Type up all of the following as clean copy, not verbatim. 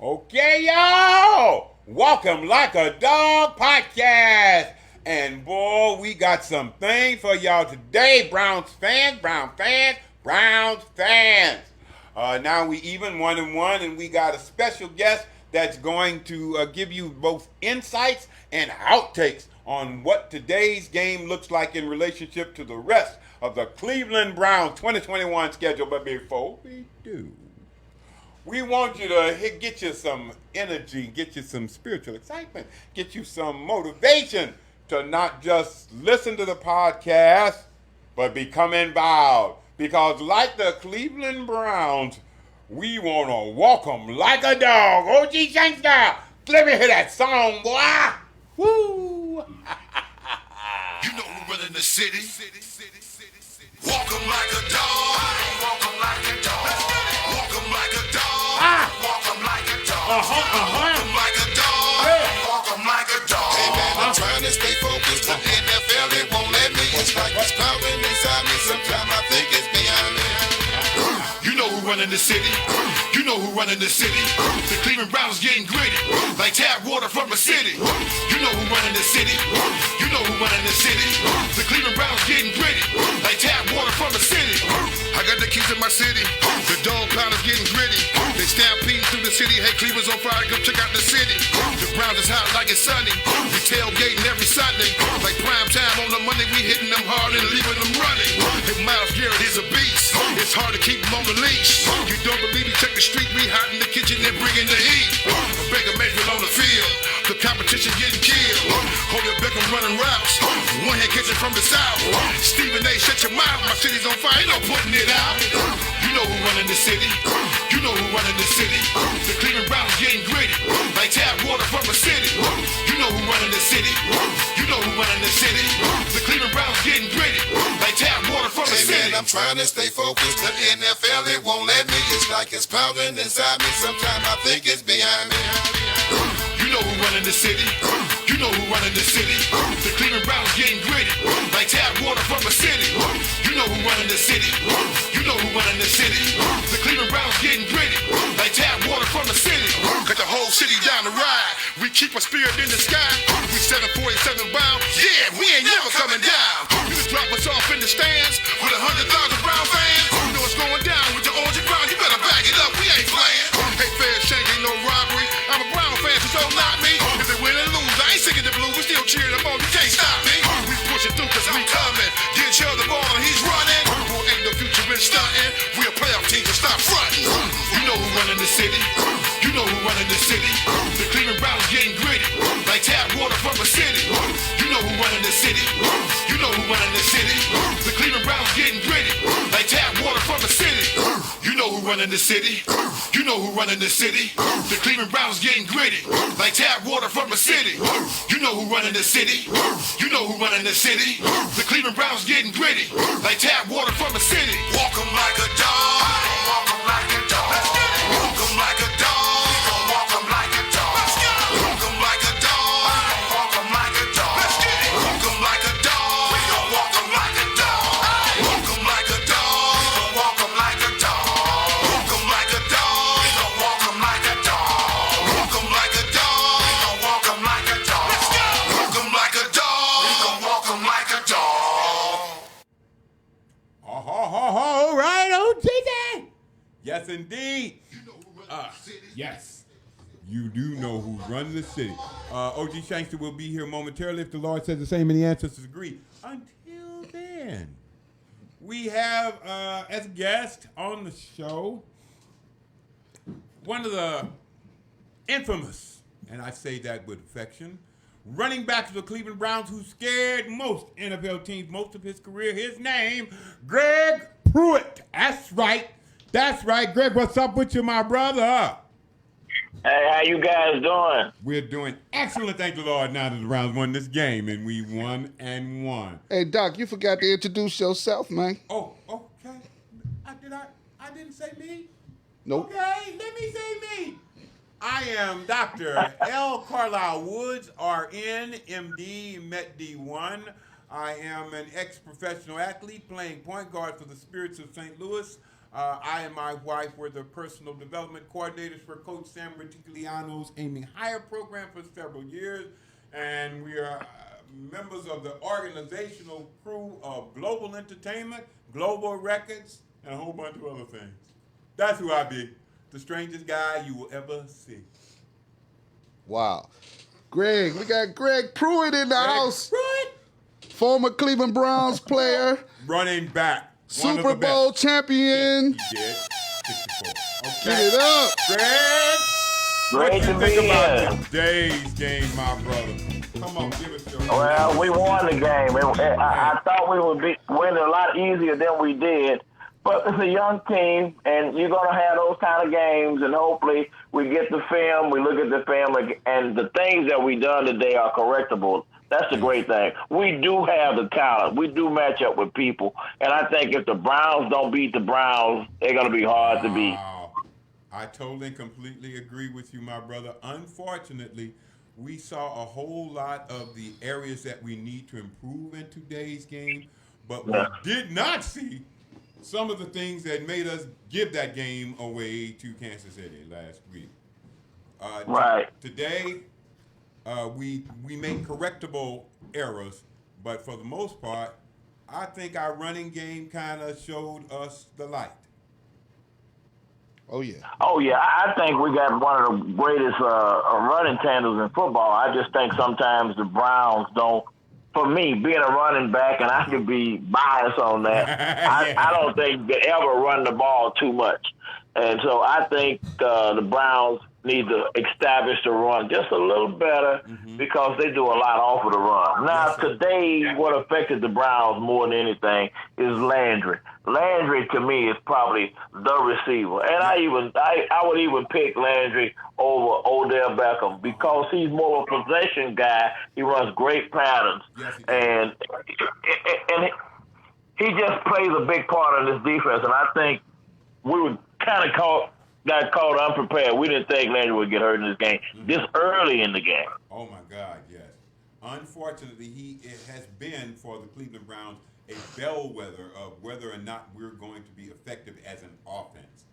Okay, y'all. Welcome like a dog podcast. And boy, we got some things for y'all today. Browns fans, Browns fans. Now we even 1-1, and we got a special guest that's going to give you both insights and outtakes on what today's game looks like in relationship to the rest of the Cleveland Browns 2021 schedule. But before we do, we want you to get you some energy, get you some spiritual excitement, get you some motivation to not just listen to the podcast, but become involved. Because like the Cleveland Browns, we want to walk them like a dog. OG Shank style. Let me hear that song, boy. Woo! You know who running the city. Walk them like a dog. Walk them like a dog. Walk them like a dog. Walk them like a dog. Walk them like a dog. Walk them like a dog. Hey man, I'm trying to stay focused. The NFL, they won't let me. It's like it's pounding inside me. Sometimes I think it's beyond me. You know who running the city. You know who running the city. The Cleveland Browns getting gritty, like tap water from a city. You know who running the city. You know who running the city. The Cleveland Browns getting gritty, like tap water from a city. I got the keys to my city. The dog pound is getting gritty. They stampeding through the city. Hey, Cleveland's on fire. Come check out the city. The Browns is hot like it's sunny. We tailgating every Sunday. Like prime time on the Monday, we hitting them hard and leaving them running. Hey, Miles Garrett is a beast. It's hard to keep him on the leash. You don't believe me? Check the street. We hot in the kitchen and bringing the heat. Baker Mayfield on the field. The competition getting killed. Odell Beckham running routes. One hand catching from the south. Stephen A. Shut your mouth. My city's on fire. Ain't no putting it out. You know who running the city. You know who running the city. The Cleveland Browns getting gritty, like tap water from a city. You know who running the city. You know who running the city. The Cleveland Browns getting gritty, like tap water from a city. Man, I'm trying to stay focused. The NFL, they won't let me. It's like it's pounding inside me. Sometimes I think it's behind me. You know who running the city. You know who running the city. The Cleveland Browns getting gritty, like tap water from a city. You know who running the city. You know who running the city. The Cleveland Browns getting gritty, like tap water from a city. Got the whole city down the ride. We keep a spirit in the sky. We 747 bound. Yeah, we ain't never coming down. You can drop us off in the stands with 100,000 Brown fans. You know what's going down with the orange and brown. You better back it up. We ain't playing. Hey, fair shake, ain't no robbery. I'm a Brown fan, so don't knock me. If they win or lose, I ain't singing the blues. We still cheering them on. You can't stop me. We pushing through cause we coming. Get each other the ball and he's running. Boy, ain't no future in stunting. We a playoff team, so stop fronting. You know who running the city. You know who running the city. The Cleveland Browns getting gritty, like tap water from a city. You know who running the city. You know who running the city. The Cleveland Browns getting gritty, like tap water from a city. You know who running the city. You know who running the city. The Cleveland Browns getting gritty, like tap water from a city. You know who running the city. You know who running the city. The Cleveland Browns getting gritty, like tap water from a city. Walk 'em like a dog. Walk 'em like a dog. Walk 'em like a dog. Walk 'em like a dog. Walk 'em like a dog. Walk 'em like a dog. Walk 'em like a dog. We gon' walk 'em like a dog. Walk 'em like a dog. We gon' walk 'em like a dog. Walk 'em like a dog. We gon' walk 'em like a dog. Walk 'em like a dog. We gon' walk 'em like a dog. Walk 'em like a dog. We gon' walk 'em like a dog. All right, OG. Yes, indeed. Yes. You do know who's running the city. OG Shankster will be here momentarily if the Lord says the same and the ancestors agree. Until then, we have as a guest on the show one of the infamous, and I say that with affection, running back to the Cleveland Browns who scared most NFL teams most of his career. His name, Greg Pruitt. That's right. That's right. Greg, what's up with you, my brother? Hey, how you guys doing? We're doing excellent, thank the Lord, now that the Browns won this game, and we won and won. Hey, Doc, you forgot to introduce yourself, man. Oh, okay. I didn't say me? Nope. Okay, let me say me. I am Dr. L. Carlisle Woods, RN, MD, Met D1. I am an ex-professional athlete playing point guard for the Spirits of St. Louis. I and my wife were the personal development coordinators for Coach Sam Retigliano's Aiming Higher program for several years, and we are members of the organizational crew of Global Entertainment, Global Records, and a whole bunch of other things. That's who I be. The strangest guy you will ever see. Wow. Greg, we got Greg Pruitt in the house. Pruitt. Former Cleveland Browns player. Running back. Super Bowl champion. He did. 64. Okay. Get it up. Greg, what Great you to think be about here. today's game, my brother? Come on, give us your... Well, we won the game. I thought we would win it a lot easier than we did. But it's a young team, and you're going to have those kind of games, and hopefully we get the film, we look at the film, and the things that we done today are correctable. That's the great thing. We do have the talent. We do match up with people. And I think if the Browns don't beat the Browns, they're going to be hard to beat. Wow. I totally and completely agree with you, my brother. Unfortunately, we saw a whole lot of the areas that we need to improve in today's game, but we did not see some of the things that made us give that game away to Kansas City last week. Right. Today, we made correctable errors, but for the most part, I think our running game kind of showed us the light. Oh, yeah. Oh, yeah. I think we got one of the greatest running tandems in football. I just think sometimes the Browns don't. For me, being a running back, and I could be biased on that, I don't think they ever run the ball too much. And so I think the Browns need to establish the run just a little better because they do a lot off of the run. Now, today, what affected the Browns more than anything is Landry. Landry, to me, is probably the receiver. And I would even pick Landry over Odell Beckham because he's more of a possession guy. He runs great patterns. Yes, and he just plays a big part in this defense. And I think we were kind of got caught unprepared. We didn't think Landry would get hurt in this game this early in the game. Oh, my God, yes. Unfortunately, it has been for the Cleveland Browns a bellwether of whether or not we're going to be effective as an offense.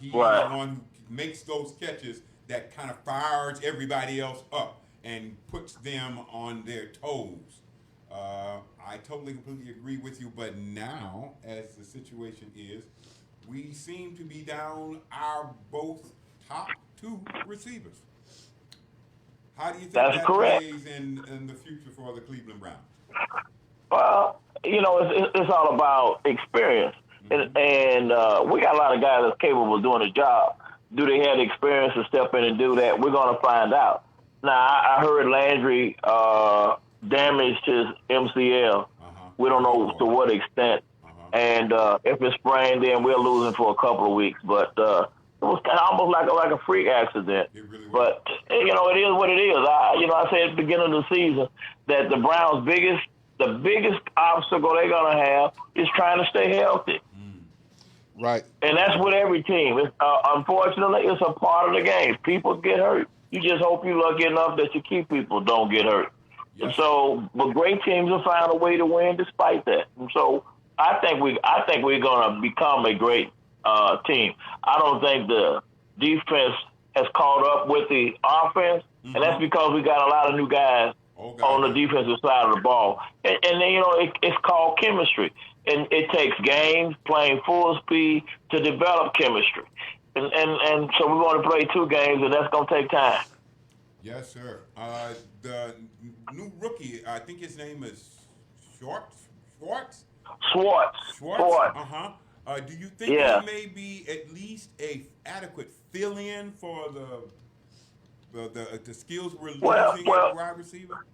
He's the one who makes those catches that kind of fires everybody else up and puts them on their toes. I totally, completely agree with you, but now, as the situation is, we seem to be down our both top two receivers. How do you think that plays in the future for the Cleveland Browns? Well, it's all about experience. And we got a lot of guys that's capable of doing the job. Do they have the experience to step in and do that? We're going to find out. Now, I heard Landry damaged his MCL. We don't know to what extent. And if it's sprained, then we'll lose him for a couple of weeks. But it was kind of almost like a freak accident. Really but, it is what it is. I said at the beginning of the season that the Browns' the biggest obstacle they're going to have is trying to stay healthy. Right. And that's with every team. Unfortunately, it's a part of the game. People get hurt. You just hope you're lucky enough that you keep people don't get hurt. Yes. And so, but great teams will find a way to win despite that. And so I think we're going to become a great team. I don't think the defense has caught up with the offense, and that's because we got a lot of new guys on the defensive side of the ball. And it's called chemistry. And it takes games, playing full speed to develop chemistry. And so we're going to play 2 games, and that's going to take time. Yes, sir. The new rookie, I think his name is Schwartz. Do you think he may be at least a adequate fill-in for the skills we're losing at wide receiver?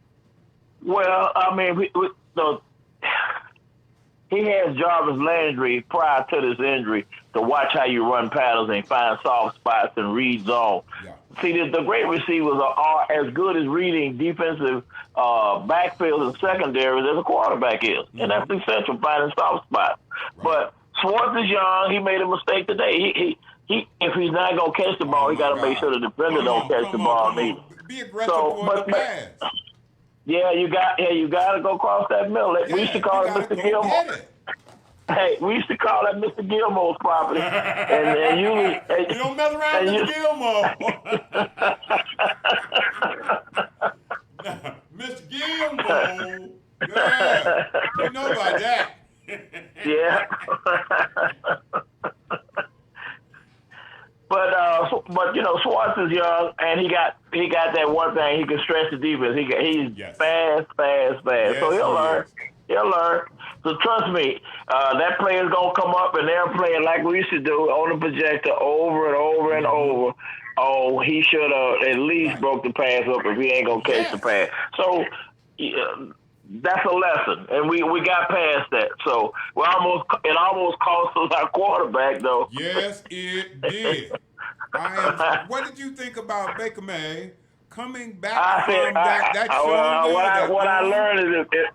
Well, I mean, he has Jarvis Landry prior to this injury to watch how you run patterns and find soft spots and read zone. Yeah. See, the great receivers are as good as reading defensive backfields and secondaries as a quarterback is. And that's essential, finding soft spots. Right. But Schwartz is young. He made a mistake today. He if he's not going to catch the ball, he got to make sure the defender don't catch the ball either. Be aggressive for the pass. Yeah, you got to go across that middle. We used to call it Mr. Gilmore. Hey, we used to call that Mr. Gilmore's property, and you You don't mess around with Mr. Gilmore. Mr. Gilmore. Yeah. You know about that. Yeah. But Swartz is young, and he got that one thing. He can stretch the defense. He's fast. Yes, So he'll learn. He'll learn. So trust me, that player's gonna come up and they'll play it like we used to do on the projector over and over and over. Oh, he should have at least broke the pass up if he ain't gonna catch the pass. So that's a lesson, and we got past that. So it almost cost us our quarterback though. Yes, it did. What did you think about Baker May coming back from that shoulder? What I learned is it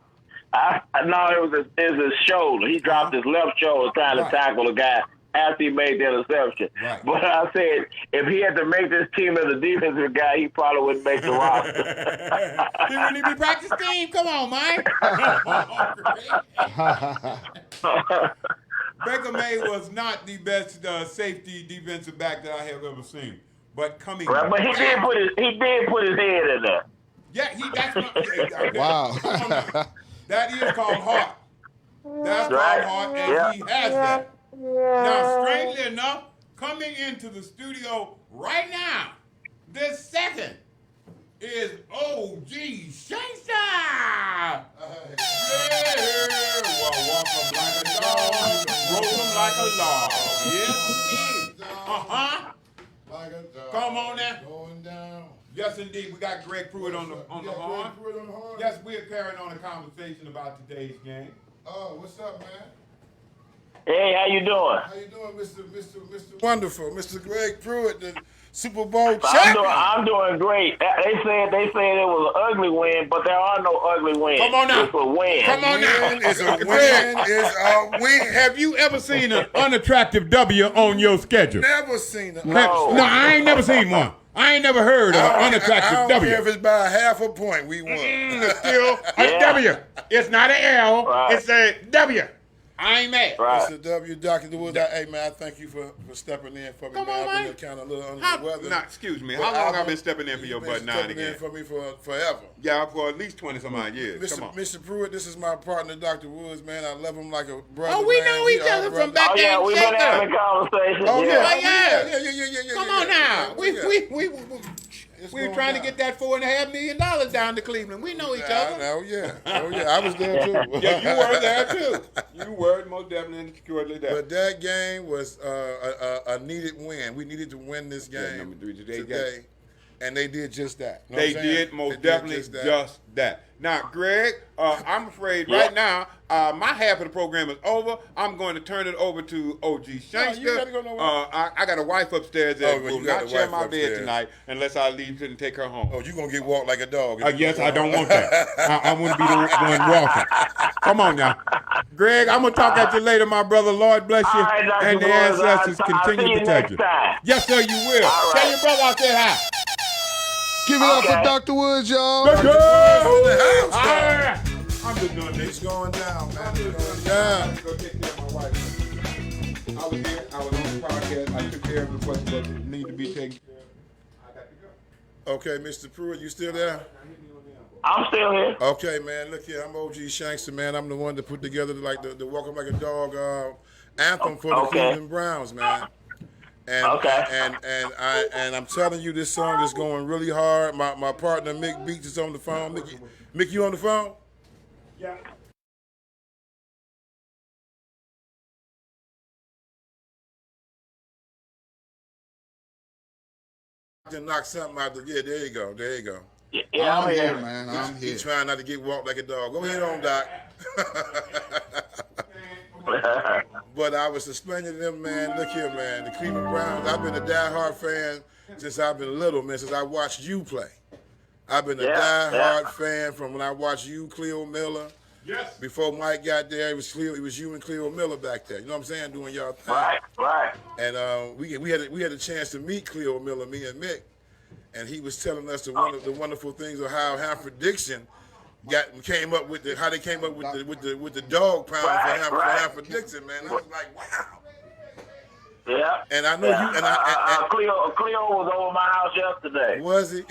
was his shoulder. He dropped his left shoulder trying to tackle a guy after he made the interception. Right. But I said, if he had to make this team as a defensive guy, he probably wouldn't make the roster. He wouldn't even practice team. Come on, Mike. Baker May was not the best safety defensive back that I have ever seen. But coming right, but he did put his head in there. Yeah, that's what, wow. That is called heart. That's right. called heart, and he has that. Now, strangely enough, coming into the studio right now, this second, is OG Shangster. Well, walk him like a dog, roll him like a log. Yes, indeed. Like a dog. Come on now. Going down. Yes, indeed. We got Greg Pruitt on the horn. Greg Pruitt on the horn? Yes, we're carrying on a conversation about today's game. Oh, what's up, man? Hey, how you doing? How you doing, Mr. Wonderful, Mr. Greg Pruitt, the Super Bowl champion? I'm doing great. They said it was an ugly win, but there are no ugly wins. Come on now. It's a win. Come on now. It's a win. It's a win. Have you ever seen an unattractive W on your schedule? Never seen it. No. No, I ain't never seen one. I ain't never heard of an unattractive I don't W. care if it's by half a point, we won. It's still a Yeah. W. It's not an L. Right. It's a W. I ain't mad. Right. Mr. W, Dr. Woods, hey, man, I thank you for stepping in for me, Come man. on, I've man. been kind of a little under How, the weather. excuse me. But How long I've been stepping in for your You've butt been now and stepping again? in for me for forever. Yeah, for at least 20-some-odd years. Come on. Mr. Pruitt, this is my partner, Dr. Woods, man. I love him like a brother. Oh, we man. know each are other from brothers. back Oh yeah, then. we've been having a conversation. Oh, yeah. yeah. Come on now. It's We were going trying down. to get that $4.5 million down to Cleveland. We know each other. Oh, yeah. I was there, too. Yeah, you were there too. You were most definitely and securely there. But that game was a needed win. We needed to win this game number 3 today. And they did just that. You know They what I'm saying? did most They did definitely just that. Now, Greg, I'm afraid right now, my half of the program is over. I'm going to turn it over to OG Shankster. you gotta go nowhere. I got a wife upstairs that well, will you got not a share wife my upstairs. bed tonight unless I leave and take her home. Oh, you going to get walked like a dog. Yes, I don't want that. I want to be the one walking. Come on now. Greg, I'm going to talk at you later, my brother. Lord bless you. All right, Dr. And the Woods, ancestors I'll continue see to you protect you. next time. Yes, sir, you will. All Tell right. your brother I said hi. Give it up Okay. for Dr. Woods, y'all. Let's go. in the house, All right. I'm just doing It's this. going down, man. It's going I'm down. go take care of my wife. I was here. I was on the podcast. I took care of the questions that need to be taken care of. I got to go. Okay, Mr. Pruitt, you still there? I'm still here. Okay, man. Look here, I'm OG Shankster, man. I'm the one that put together like the Walking Like a Dog anthem for the Okay. Cleveland Browns, man. And, Okay. and I'm telling you, this song is going really hard. My partner Mick Beats is on the phone. Mick, you on the phone? Yeah. To knock something out. Yeah, there you go. There you go. Yeah, I'm here. man. I'm here. He's trying not to get walked like a dog. Go ahead on, Doc. But I was explaining to them, man, look here, man, the Cleveland Browns, I've been a diehard fan since I've been little, man, since I watched you play. I've been a diehard fan from when I watched you, Cleo Miller. Yes. Before Mike got there, it was you and Cleo Miller back there. You know what I'm saying? Doing y'all thing. Right. And we had a chance to meet Cleo Miller, me and Mick, and he was telling us the wonderful things of how Hanford Dixon came up with how they came up with the dog pound for Hanford Dixon, man. I was like, wow. Yeah. And I know you and Cleo was over my house yesterday. Was he?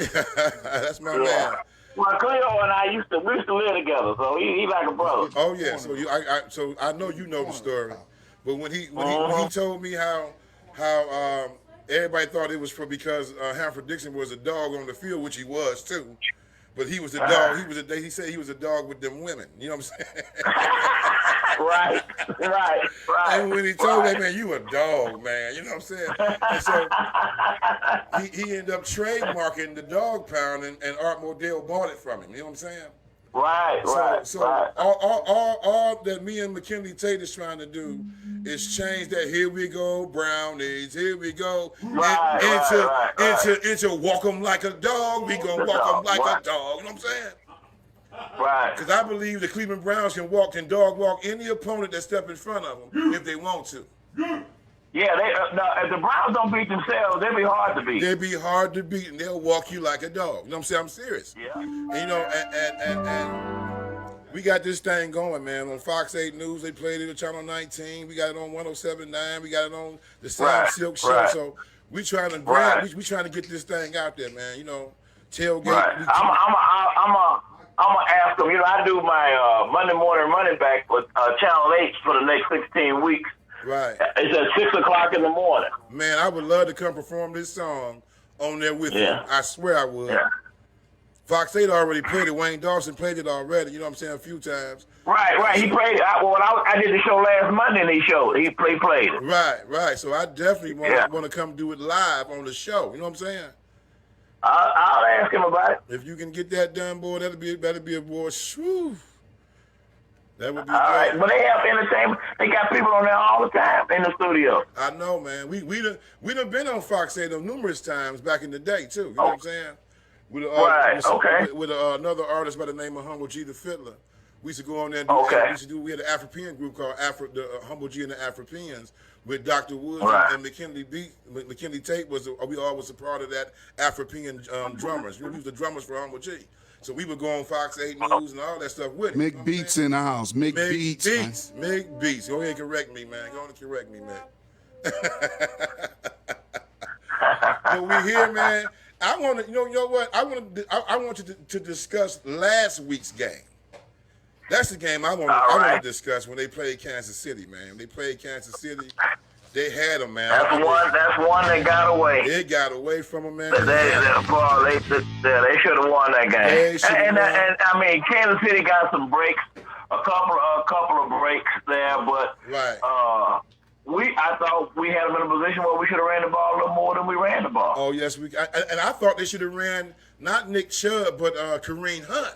That's my man. Well, Cleo and I used to live together, so he like a brother. Oh yeah, so I know you know the story, but when he told me how everybody thought it was because Hanford Dixon was a dog on the field, which he was too, but he was a dog. He said he was a dog with them women. You know what I'm saying? Right. And when he told me, man, you a dog, man. You know what I'm saying? And so he ended up trademarking the dog pound, and Art Modell bought it from him. You know what I'm saying? Right. All that me and McKinley Tate is trying to do is change that. Here we go, brownies. Here we go. Into walk 'em like a dog. We gonna walk 'em like a dog. You know what I'm saying? Right. Because I believe the Cleveland Browns can dog walk any opponent that step in front of them if they want to. Yeah, if the Browns don't beat themselves, they'll be hard to beat. They'll be hard to beat, and they'll walk you like a dog. You know what I'm saying? I'm serious. Yeah. And, and we got this thing going, man. On Fox 8 News, they played it on Channel 19. We got it on 107.9. We got it on the Sam Silk Show. Right. So we trying to we trying to get this thing out there, man. You know, tailgate. Right. I'm gonna ask them. You know, I do my Monday morning running back with Channel 8 for the next 16 weeks. Right. It's at 6 o'clock in the morning. Man, I would love to come perform this song on there with you. I swear I would. Yeah. Fox 8 already played it. Wayne Dawson played it already. You know what I'm saying? A few times. Right. He played it. I did the show last Monday, and he played it. Right. So I definitely want to come do it live on the show. You know what I'm saying? I'll ask him about it. If you can get that done, boy, that'll be a boy. Shoo. That would be all good. right. But they have entertainment. They got people on there all the time in the studio. I know, man. We done been on Fox 8 numerous times back in the day too. You know what I'm saying? With another artist by the name of Humble G the Fiddler. We used to go on there and we had an Afro-Pen group called Humble G and the Afro-Pens with Dr. Woods and McKinley Tate we all was a part of that Afro-Pen drummers. We was the drummers for Humble G. So we would go on Fox 8 News and all that stuff with it. Make beats in the house. Make beats. Make beats. Go ahead and correct me, man. Go ahead and correct me, man. But we here, man. I want to, you know what? I want you to discuss last week's game. That's the game I want to discuss when they played Kansas City, man. When they played Kansas City, they had them, man. That's one that got away. It got away from them, man. They should have won that game. And I mean, Kansas City got some breaks, a couple of breaks there, but I thought we had them in a position where we should have ran the ball a little more than we ran the ball. Oh yes, and I thought they should have ran not Nick Chubb but Kareem Hunt.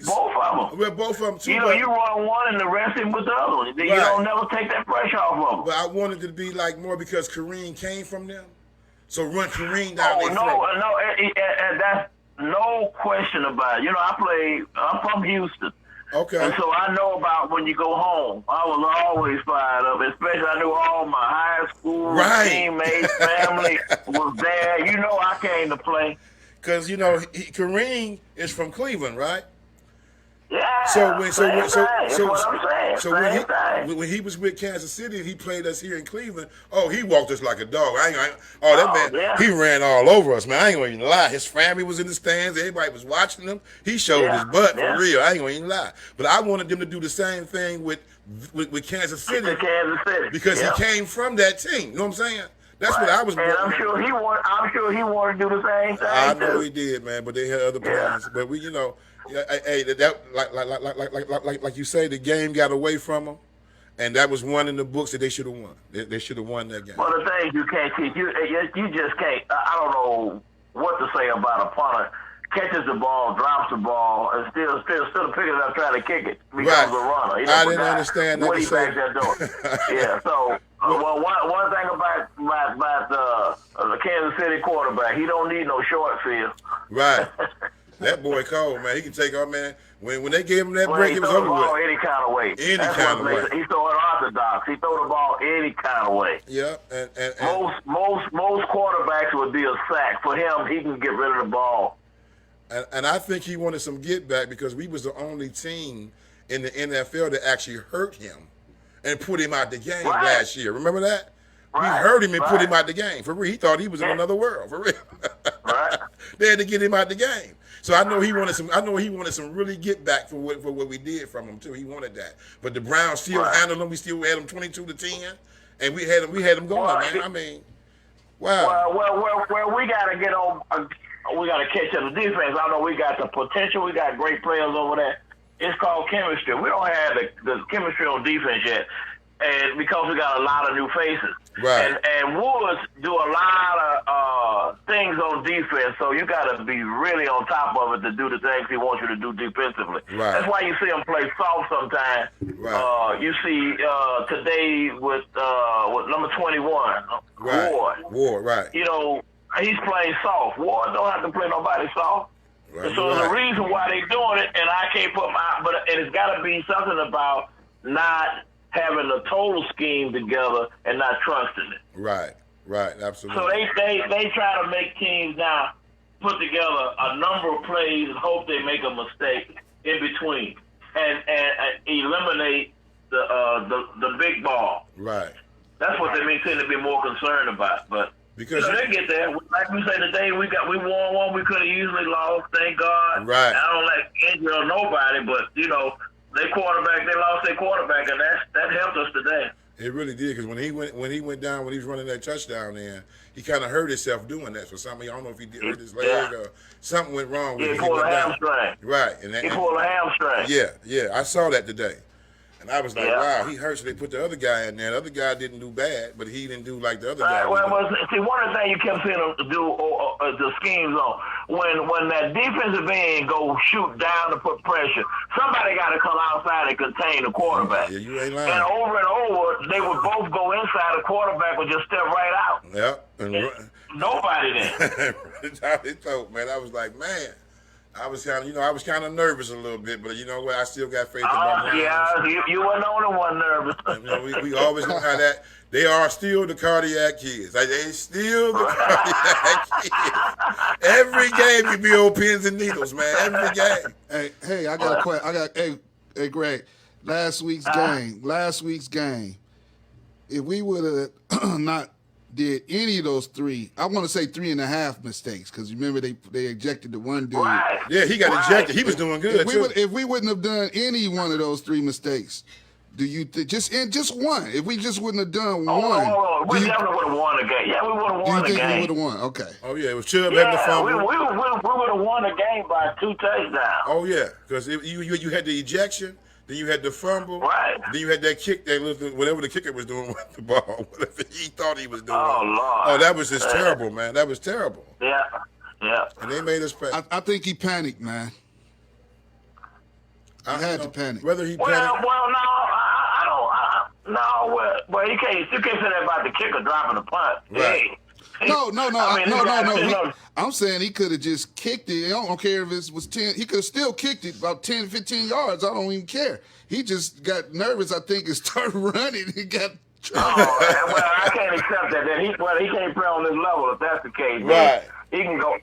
Both of them. Well, both of them too. You know, you run one and the rest him with the other one. You don't never take that pressure off of them. But I wanted it to be like more because Kareem came from them. So run Kareem down their throat. That's no question about it. You know, I'm from Houston. Okay. And so I know about when you go home. I was always fired up, especially I knew all my high school teammates, family was there. You know I came to play. Because, you know, Kareem is from Cleveland, right? Yeah. So when he was with Kansas City and he played us here in Cleveland, he walked us like a dog. He ran all over us, man. I ain't gonna even lie. His family was in the stands. Everybody was watching him. He showed his butt for real. I ain't gonna even lie. But I wanted them to do the same thing with Kansas City because he came from that team. You know what I'm saying? That's what I was. And I'm sure he wanted to do the same thing. I know he did, man. But they had other plans. But we, you know. Hey, like you say, the game got away from them, and that was one in the books that they should have won. They should have won that game. Well, the thing you can't teach, you just can't. I don't know what to say about a punter catches the ball, drops the ball, and still picking it up, trying to kick it becomes a runner. I didn't understand that. What he back there doing? Yeah. So, one thing about the Kansas City quarterback, he don't need no short field. Right. That boy cold, man. He can take off, man. When they gave him that break, it was over with. Any kind of way. Any kind of way. He throw it orthodox. He throw the ball any kind of way. Yeah, and most quarterbacks would be a sack. For him, he can get rid of the ball And I think he wanted some get back because we was the only team in the NFL that actually hurt him and put him out the game last year. Remember that? We hurt him and put him out the game. For real, he thought he was in another world. For real, they had to get him out the game. So I know he wanted some. I know he wanted some really get back for what we did from him too. He wanted that. But the Browns still handled him. We still had him 22-10, and we had him going, man. I mean, wow. Well, we got to get on. We got to catch up the defense. I know we got the potential. We got great players over there. It's called chemistry. We don't have the chemistry on defense yet, and because we got a lot of new faces. Right. And Woods do a lot of things on defense, so you got to be really on top of it to do the things he wants you to do defensively. Right. That's why you see him play soft sometimes. Right. You see today with number 21, Ward, right. You know, he's playing soft. Ward don't have to play nobody soft. Right. So there's a reason why they doing it, and I can't put and it's got to be something about not having a total scheme together and not trusting it. Right, absolutely. So they try to make teams now put together a number of plays and hope they make a mistake in between and eliminate the big ball. Right. That's what they may tend to be more concerned about, but. Because they get there. Like we say today, we won one we could have easily lost. Thank God. Right. I don't like injury or nobody, but they lost their quarterback, and that helped us today. It really did, because when he went down, when he was running that touchdown in, he kind of hurt himself doing that. For something, I don't know if he did hurt his leg or something went wrong with him. He pulled a hamstring. Right. He pulled a hamstring. Yeah. I saw that today. And I was like, wow, he hurt, so they put the other guy in there. The other guy didn't do bad, but he didn't do like the other guy. See, one of the things you kept seeing him do the schemes on, when that defensive end go shoot down to put pressure, somebody got to come outside and contain the quarterback. Yeah, you ain't lying. And over, they would both go inside. The quarterback would just step right out. Yep. And nobody there. Man, I was like, man. I was kind of nervous a little bit, but you know what? I still got faith in my Browns. Yeah, you weren't the only one nervous. We always know how that they are still the cardiac kids. Like, they still the cardiac kids. Every game you be on pins and needles, man. Every game. Hey, I got a question. Hey, Greg. Last week's game. If we would have not did any of those three, I want to say 3.5 mistakes, because remember they ejected the one dude. Right. Yeah, he got ejected. He was doing good if we wouldn't have done any one of those 3 mistakes, do you just one? If we just wouldn't have done one, we definitely would have won the game. Yeah, we would have won the game. Do you think we would have won? Okay. Oh yeah, it was Chubb having the fumble. We would have won the game by 2 touchdowns. Oh yeah, because you had the ejection. Then you had the fumble. Right. Then you had that kick, whatever the kicker was doing with the ball, whatever he thought he was doing. Oh, Lord. Oh, that was just terrible, man. That was terrible. Yeah. And they made us pay. I think he panicked, man. He had to panic. Whether he panicked. Well, no, I don't. Well, you can't say that about the kicker dropping the punt. Right. No. I'm saying he could have just kicked it. I don't care if it was 10. He could have still kicked it about 10, 15 yards. I don't even care. He just got nervous, I think, and started running. He got I can't accept that. He can't play on this level if that's the case. Right. He can go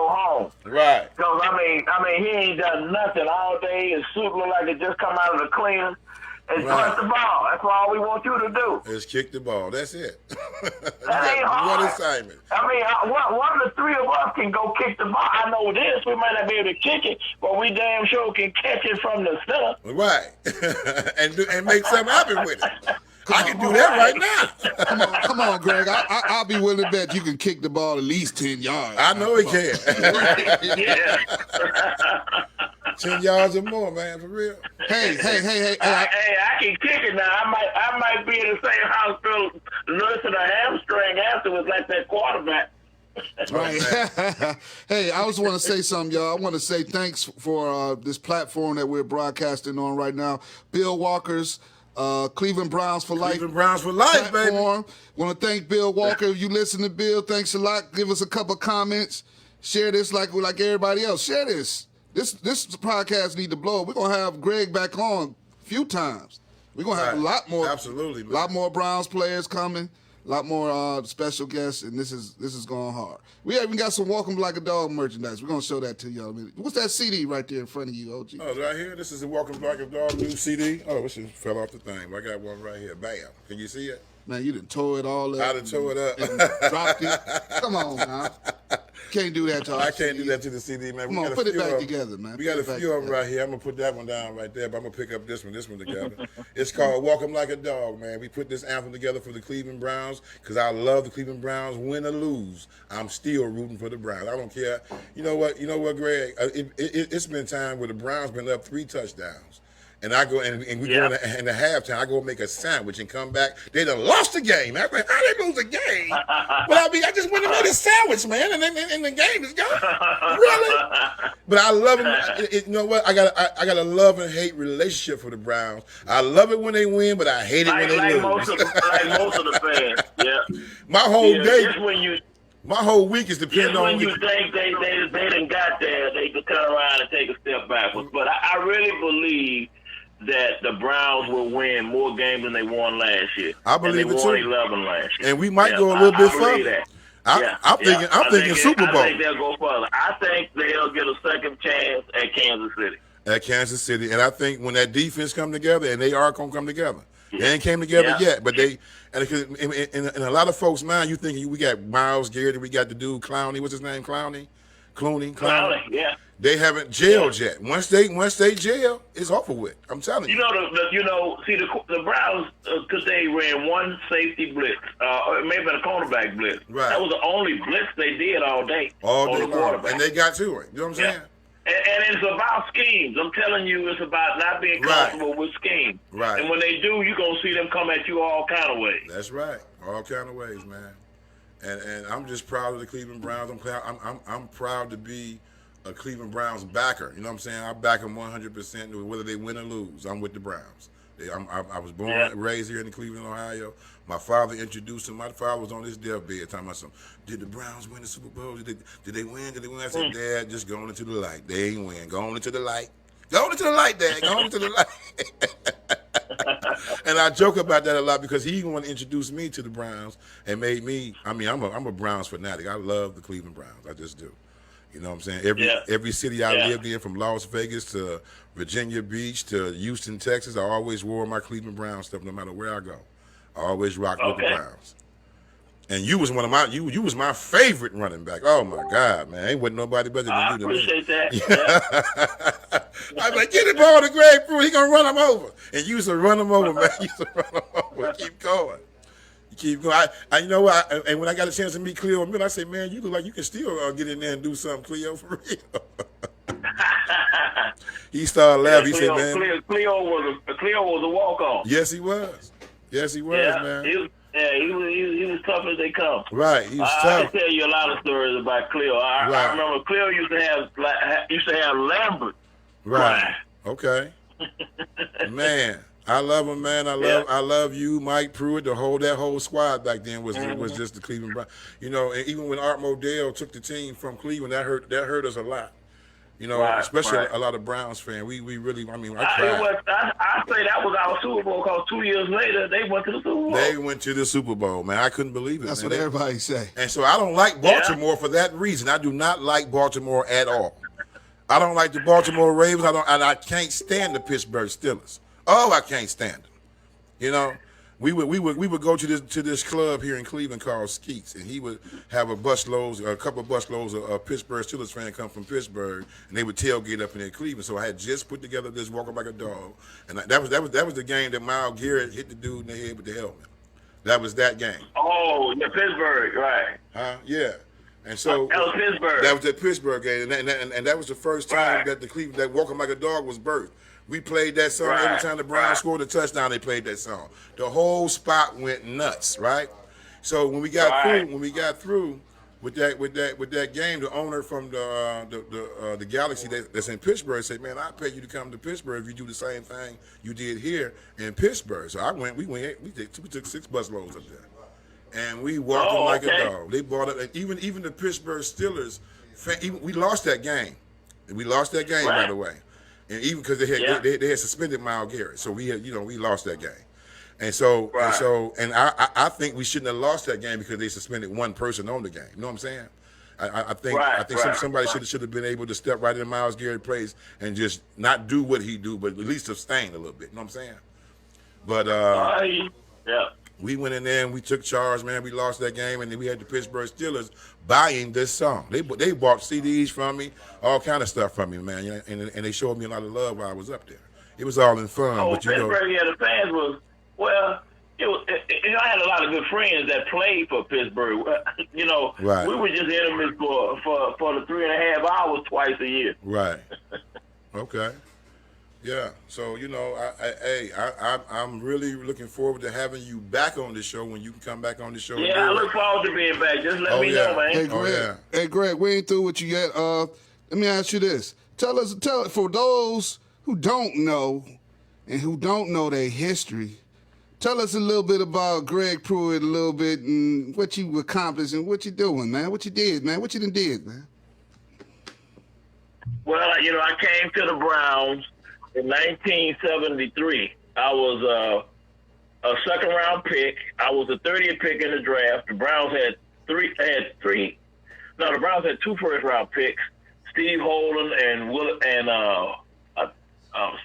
home. Right. Because I mean, he ain't done nothing all day. His suit look like it just come out of the cleaner. And punch the ball. That's all we want you to do. Is kick the ball. That's it. That ain't hard. One assignment. I mean, one of the 3 of us can go kick the ball. I know this. We might not be able to kick it, but we damn sure can catch it from the center. Right. and make something happen with it. I can do that right now. Come on, Greg. I'll be willing to bet you can kick the ball at least 10 yards. I know he can. Yeah. 10 yards or more, man, for real. Hey. I can kick it now. I might be in the same hospital nursing a hamstring afterwards like that quarterback. Right. Hey, I just want to say something, y'all. I want to say thanks for this platform that we're broadcasting on right now. Bill Walker's Cleveland Browns for Life. Cleveland Browns for Life, platform. baby. Want to thank Bill Walker. If you listen to Bill, thanks a lot. Give us a couple comments. Share this like everybody else. Share this. This podcast need to blow. We're going to have Greg back on a few times. We're going to have a lot more. Absolutely, man. A lot more Browns players coming. A lot more special guests, and this is going hard. We even got some Welcome Like a Dog merchandise. We're gonna show that to y'all in a minute. What's that CD right there in front of you, OG? Oh, right here. This is the Welcome Like a Dog new CD. Oh, it just fell off the thing. I got one right here. Bam. Can you see it? Man, you done tore it all up. I done tore it up. And dropped it. Come on, now. Can't do that to I can't do that to the CD, man. Come on, put it back together, man. We got a few of them right here. I'm going to put that one down right there, but I'm going to pick up this one together. It's called Welcome Like a Dog, man. We put this anthem together for the Cleveland Browns because I love the Cleveland Browns. Win or lose, I'm still rooting for the Browns. I don't care. You know what, Greg? It's been time where the Browns been up 3 touchdowns. And I go and we go in the halftime. I go make a sandwich and come back. They done lost the game. I'm like, how they lose the game? But I just went and made a sandwich, man, and the game is gone. Really? But I love them. You know what? I got a love and hate relationship for the Browns. I love it when they win, but I hate it when they lose. Most of the fans. Yeah. My whole day. Just when you. My whole week is depending on when you think they done got there, they could turn around and take a step backwards. But I really believe that the Browns will win more games than they won last year. I believe it too. They won 11 last year. And we might go a little bit further. I'm thinking Super Bowl. I think they'll go further. I think they'll get a second chance at Kansas City. At Kansas City. And I think when that defense come together, and they are going to come together. They ain't came together yet, but they and in a lot of folks' mind, you thinking we got Myles Garrett, we got the dude Clowney, what's his name, Clowney, yeah. They haven't jailed yet. Once they jail, it's over with. I'm telling you. The Browns because they ran one safety blitz, or it may have been a cornerback blitz. Right. That was the only blitz they did all day. All day long, and they got to it. You know what I'm saying? And it's about schemes. I'm telling you, it's about not being comfortable with schemes. Right. And when they do, you're going to see them come at you all kind of ways. That's right. All kind of ways, man. And I'm just proud of the Cleveland Browns. I'm proud to be a Cleveland Browns backer. You know what I'm saying? I back them 100% whether they win or lose. I'm with the Browns. I was born and raised here in Cleveland, Ohio. My father introduced him. My father was on his deathbed talking about something. Did the Browns win the Super Bowl? Did they win? Did they win? I said, Dad, just going into the light. They ain't win. Go on into the light. Go on into the light, Dad. Go on into the light. And I joke about that a lot because he wanted to introduce me to the Browns and made me. I'm a Browns fanatic. I love the Cleveland Browns. I just do. You know what I'm saying? Every city I lived in, from Las Vegas to Virginia Beach to Houston, Texas, I always wore my Cleveland Browns stuff no matter where I go. I always rocked with the Browns. And you was one of my you was my favorite running back. Oh my God, man. Ain't wasn't nobody better than you to me. I appreciate that. Yeah. I'm like, get the ball to Greg Pruitt, he gonna run him over. And you used to run him over, man. You used to run him over. Keep going. Keep going. You know what? And when I got a chance to meet Cleo, I said, man, you look like you can still get in there and do something, Cleo, for real. He started laughing. He said, man. Cleo was a walk-on. Yes, he was. Yes, he was, man. He was tough as they come. Right, he was tough. I can tell you a lot of stories about Cleo. I remember Cleo used to have Lambert. Right. Okay. Man, I love him, man. I love you, Mike Pruitt. That whole squad back then was just the Cleveland Browns. You know, and even when Art Modell took the team from Cleveland, that hurt us a lot. You know, especially a lot of Browns fans. We really, I cried. I say that was our Super Bowl because 2 years later they went to the Super Bowl. They went to the Super Bowl, man. I couldn't believe it. That's what everybody say. And so I don't like Baltimore for that reason. I do not like Baltimore at all. I don't like the Baltimore Ravens. I can't stand the Pittsburgh Steelers. Oh, I can't stand them. You know, we would go to this club here in Cleveland called Skeets, and he would have a couple of busloads of Pittsburgh Steelers fans come from Pittsburgh, and they would tailgate up in there Cleveland. So I had just put together this Walking Like a Dog, and that was the game that Myles Garrett hit the dude in the head with the helmet. That was that game. Oh, the Pittsburgh, right? Yeah. And so that was Pittsburgh. That was the Pittsburgh game, and that was the first time that Walking Like a Dog was birthed. We played that song every time the Browns scored a touchdown. They played that song. The whole spot went nuts, right? So when we got through with that game, the owner from the Galaxy that's in Pittsburgh said, "Man, I'll pay you to come to Pittsburgh if you do the same thing you did here in Pittsburgh." So we took 6 busloads up there, and we walked them like a dog. They bought it, and even the Pittsburgh Steelers, we lost that game. We lost that game, by the way. And even because they had suspended Myles Garrett, so we lost that game. And so, Right. and I think we shouldn't have lost that game because they suspended one person on the game. You know what I'm saying? I think somebody should have been able to step right in Myles Garrett's place and just not do what he do, but at least abstain a little bit. You know what I'm saying? But yeah. we went in there and we took charge, man. We lost that game, and then we had the Pittsburgh Steelers buying this song. They bought CDs from me, all kind of stuff from me, man. You know, and they showed me a lot of love while I was up there. It was all in fun. Oh, but you know, Pittsburgh, yeah, the fans was, well, I had a lot of good friends that played for Pittsburgh. You know, Right. we were just enemies for the 3.5 hours twice a year. right? Okay. Yeah. So you know, I'm really looking forward to having you back on the show when you can come back on the show. Yeah, I look forward to being back. Just let me yeah. know, man. Hey, Greg. yeah. Hey, Greg, we ain't through with you yet. Let me ask you this. Tell for those who don't know and who don't know their history, tell us a little bit about Greg Pruitt, a little bit, and what you accomplished and what you doing, man. What you did, man. What you done did, man. Well, you know, I came to the Browns in 1973. I was a second-round pick. I was the 30th pick in the draft. The Browns had the Browns had 2 first-round picks, Steve Holden and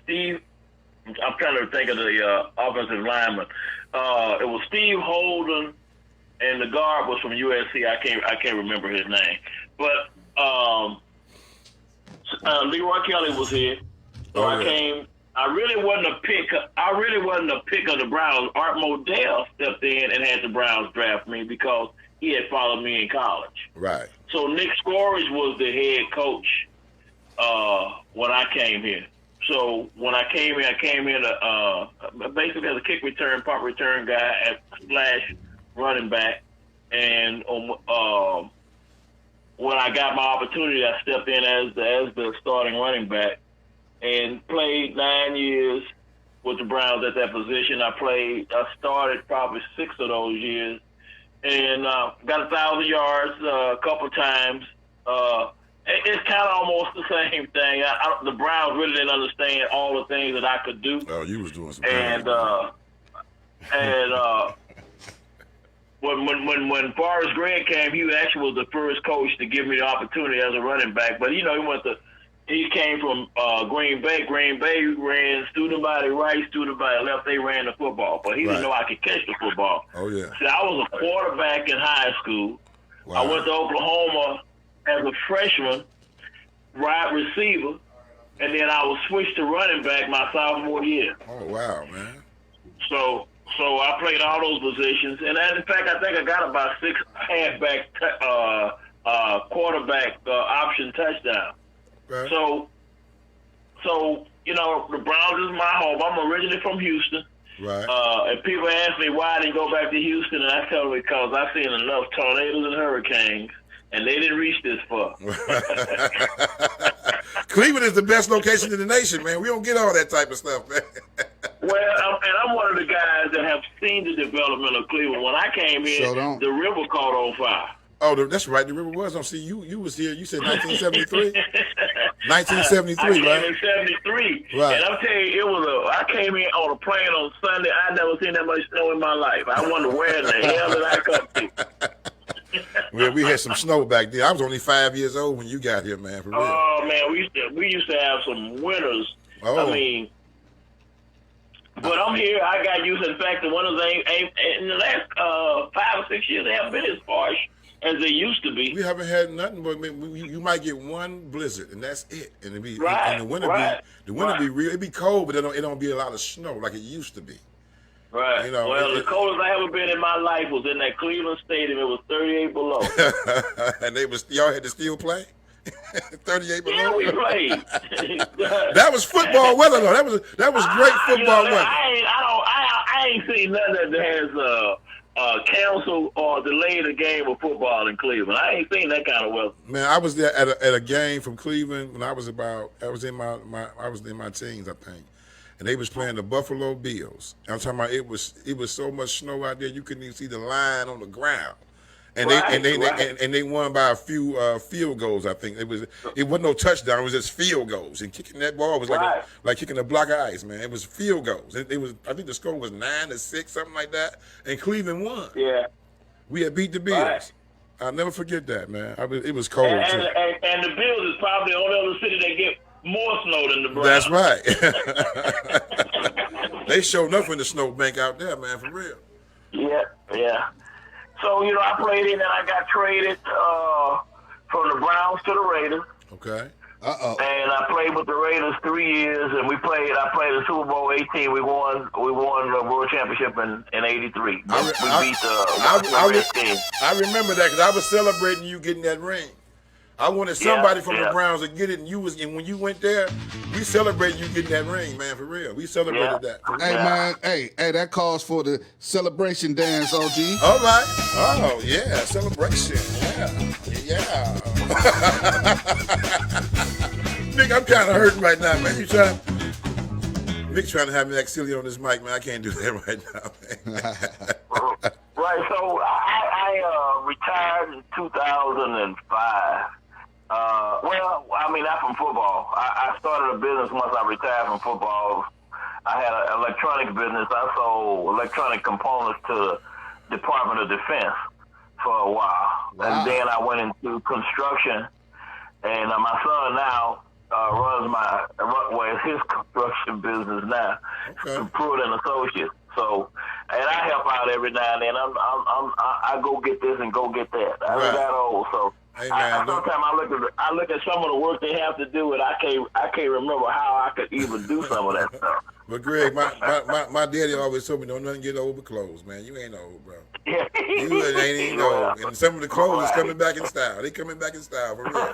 Steve. I'm trying to think of the offensive lineman. It was Steve Holden, and the guard was from USC. I can't remember his name, but Leroy Kelly was here. So I came. I really wasn't a pick. Of the Browns. Art Modell stepped in and had the Browns draft me because he had followed me in college. Right. So Nick Scourge was the head coach when I came here. So when I came here, basically as a kick return, punt return guy / running back. And when I got my opportunity, I stepped in as the starting running back and played 9 years with the Browns at that position. I started probably 6 of those years and got 1,000 yards a couple times. It's kind of almost the same thing. The Browns really didn't understand all the things that I could do. Oh, you was doing some. When Forrest Gregg came, he actually was the first coach to give me the opportunity as a running back. But you know, he came from Green Bay. Green Bay ran student body right, student body left. They ran the football, but he didn't know I could catch the football. Oh yeah. See, I was a quarterback in high school. Wow. I went to Oklahoma as a freshman, wide receiver, and then I was switched to running back my sophomore year. Oh wow, man. So I played all those positions, and in fact, I think I got about 6 halfback, quarterback option touchdowns. Okay. So you know, the Browns is my home. I'm originally from Houston. Right. And people ask me why I didn't go back to Houston, and I tell them because I've seen enough tornadoes and hurricanes, and they didn't reach this far. Cleveland is the best location in the nation, man. We don't get all that type of stuff, man. Well, I'm one of the guys that have seen the development of Cleveland. When I came here, the river caught on fire. Oh, that's right. The river was on. See, you was here. You said 1973. 1973, I came right? in 73. Right. And I'm telling you, I came in on a plane on Sunday. I never seen that much snow in my life. I wonder where in the hell did I come to? Well, we had some snow back then. I was only 5 years old when you got here, man. For real. Oh man, we used to have some winters. Oh. I mean, but I'm here. I got used. In fact, the winters ain't in the last 5 or 6 years they haven't been as harsh as they used to be. We haven't had nothing, but you might get one blizzard, and that's it. And it be Right, and the winter right, be the winter right. be real. It be cold, but it don't be a lot of snow like it used to be. Right. You know, well, the coldest I ever been in my life was in that Cleveland Stadium. It was 38 below. And y'all had to still play. 38 below. Yeah, we played. That was football weather, though. That was great football weather. I ain't seen nothing that has canceled or delayed a game of football in Cleveland. I ain't seen that kind of weather. Man, I was there at a game from Cleveland when I was in my teens, I think. And they was playing the Buffalo Bills. I'm talking about it was so much snow out there you couldn't even see the line on the ground. and they won by a few field goals. I think it wasn't no touchdown. It was just field goals, and kicking that ball was like kicking a block of ice, man. It was field goals. It was, I think the score was 9-6, something like that, and Cleveland won. Yeah, we had beat the Bills. Right. I'll never forget that, man. It was cold and, too. And the Bills is probably the only other city that get more snow than the Browns. That's right. They showed enough in the snowbank out there, man, for real. Yeah. So, I played in and I got traded from the Browns to the Raiders. Okay. And I played with the Raiders 3 years, and I played the Super Bowl 18. We won the World Championship in 83. We beat the Redskins. I remember that because I was celebrating you getting that ring. I wanted somebody from the Browns to get it, and when you went there, we celebrated you getting that ring, man, for real. We celebrated that. Hey, man, hey, that calls for the celebration dance, OG. All right. Oh, yeah, celebration. Yeah. Nick, I'm kind of hurting right now, man. Nick's trying to have me act silly on this mic, man. I can't do that right now, man. Right, so I retired in 2005. Not from football. I started a business once I retired from football. I had an electronic business. I sold electronic components to the Department of Defense for a while. Wow. And then I went into construction. And my son now runs his construction business now, Pruitt and Associates. So, and I help out every now and then. I go get this and go get that. I got old, so sometimes I look at some of the work they have to do, and I can't remember how I could even do some of that stuff. But Greg, my daddy always told me, don't nothing get old but clothes, man. You ain't old, bro. You ain't even old. And some of the clothes is coming back in style. They coming back in style, for real.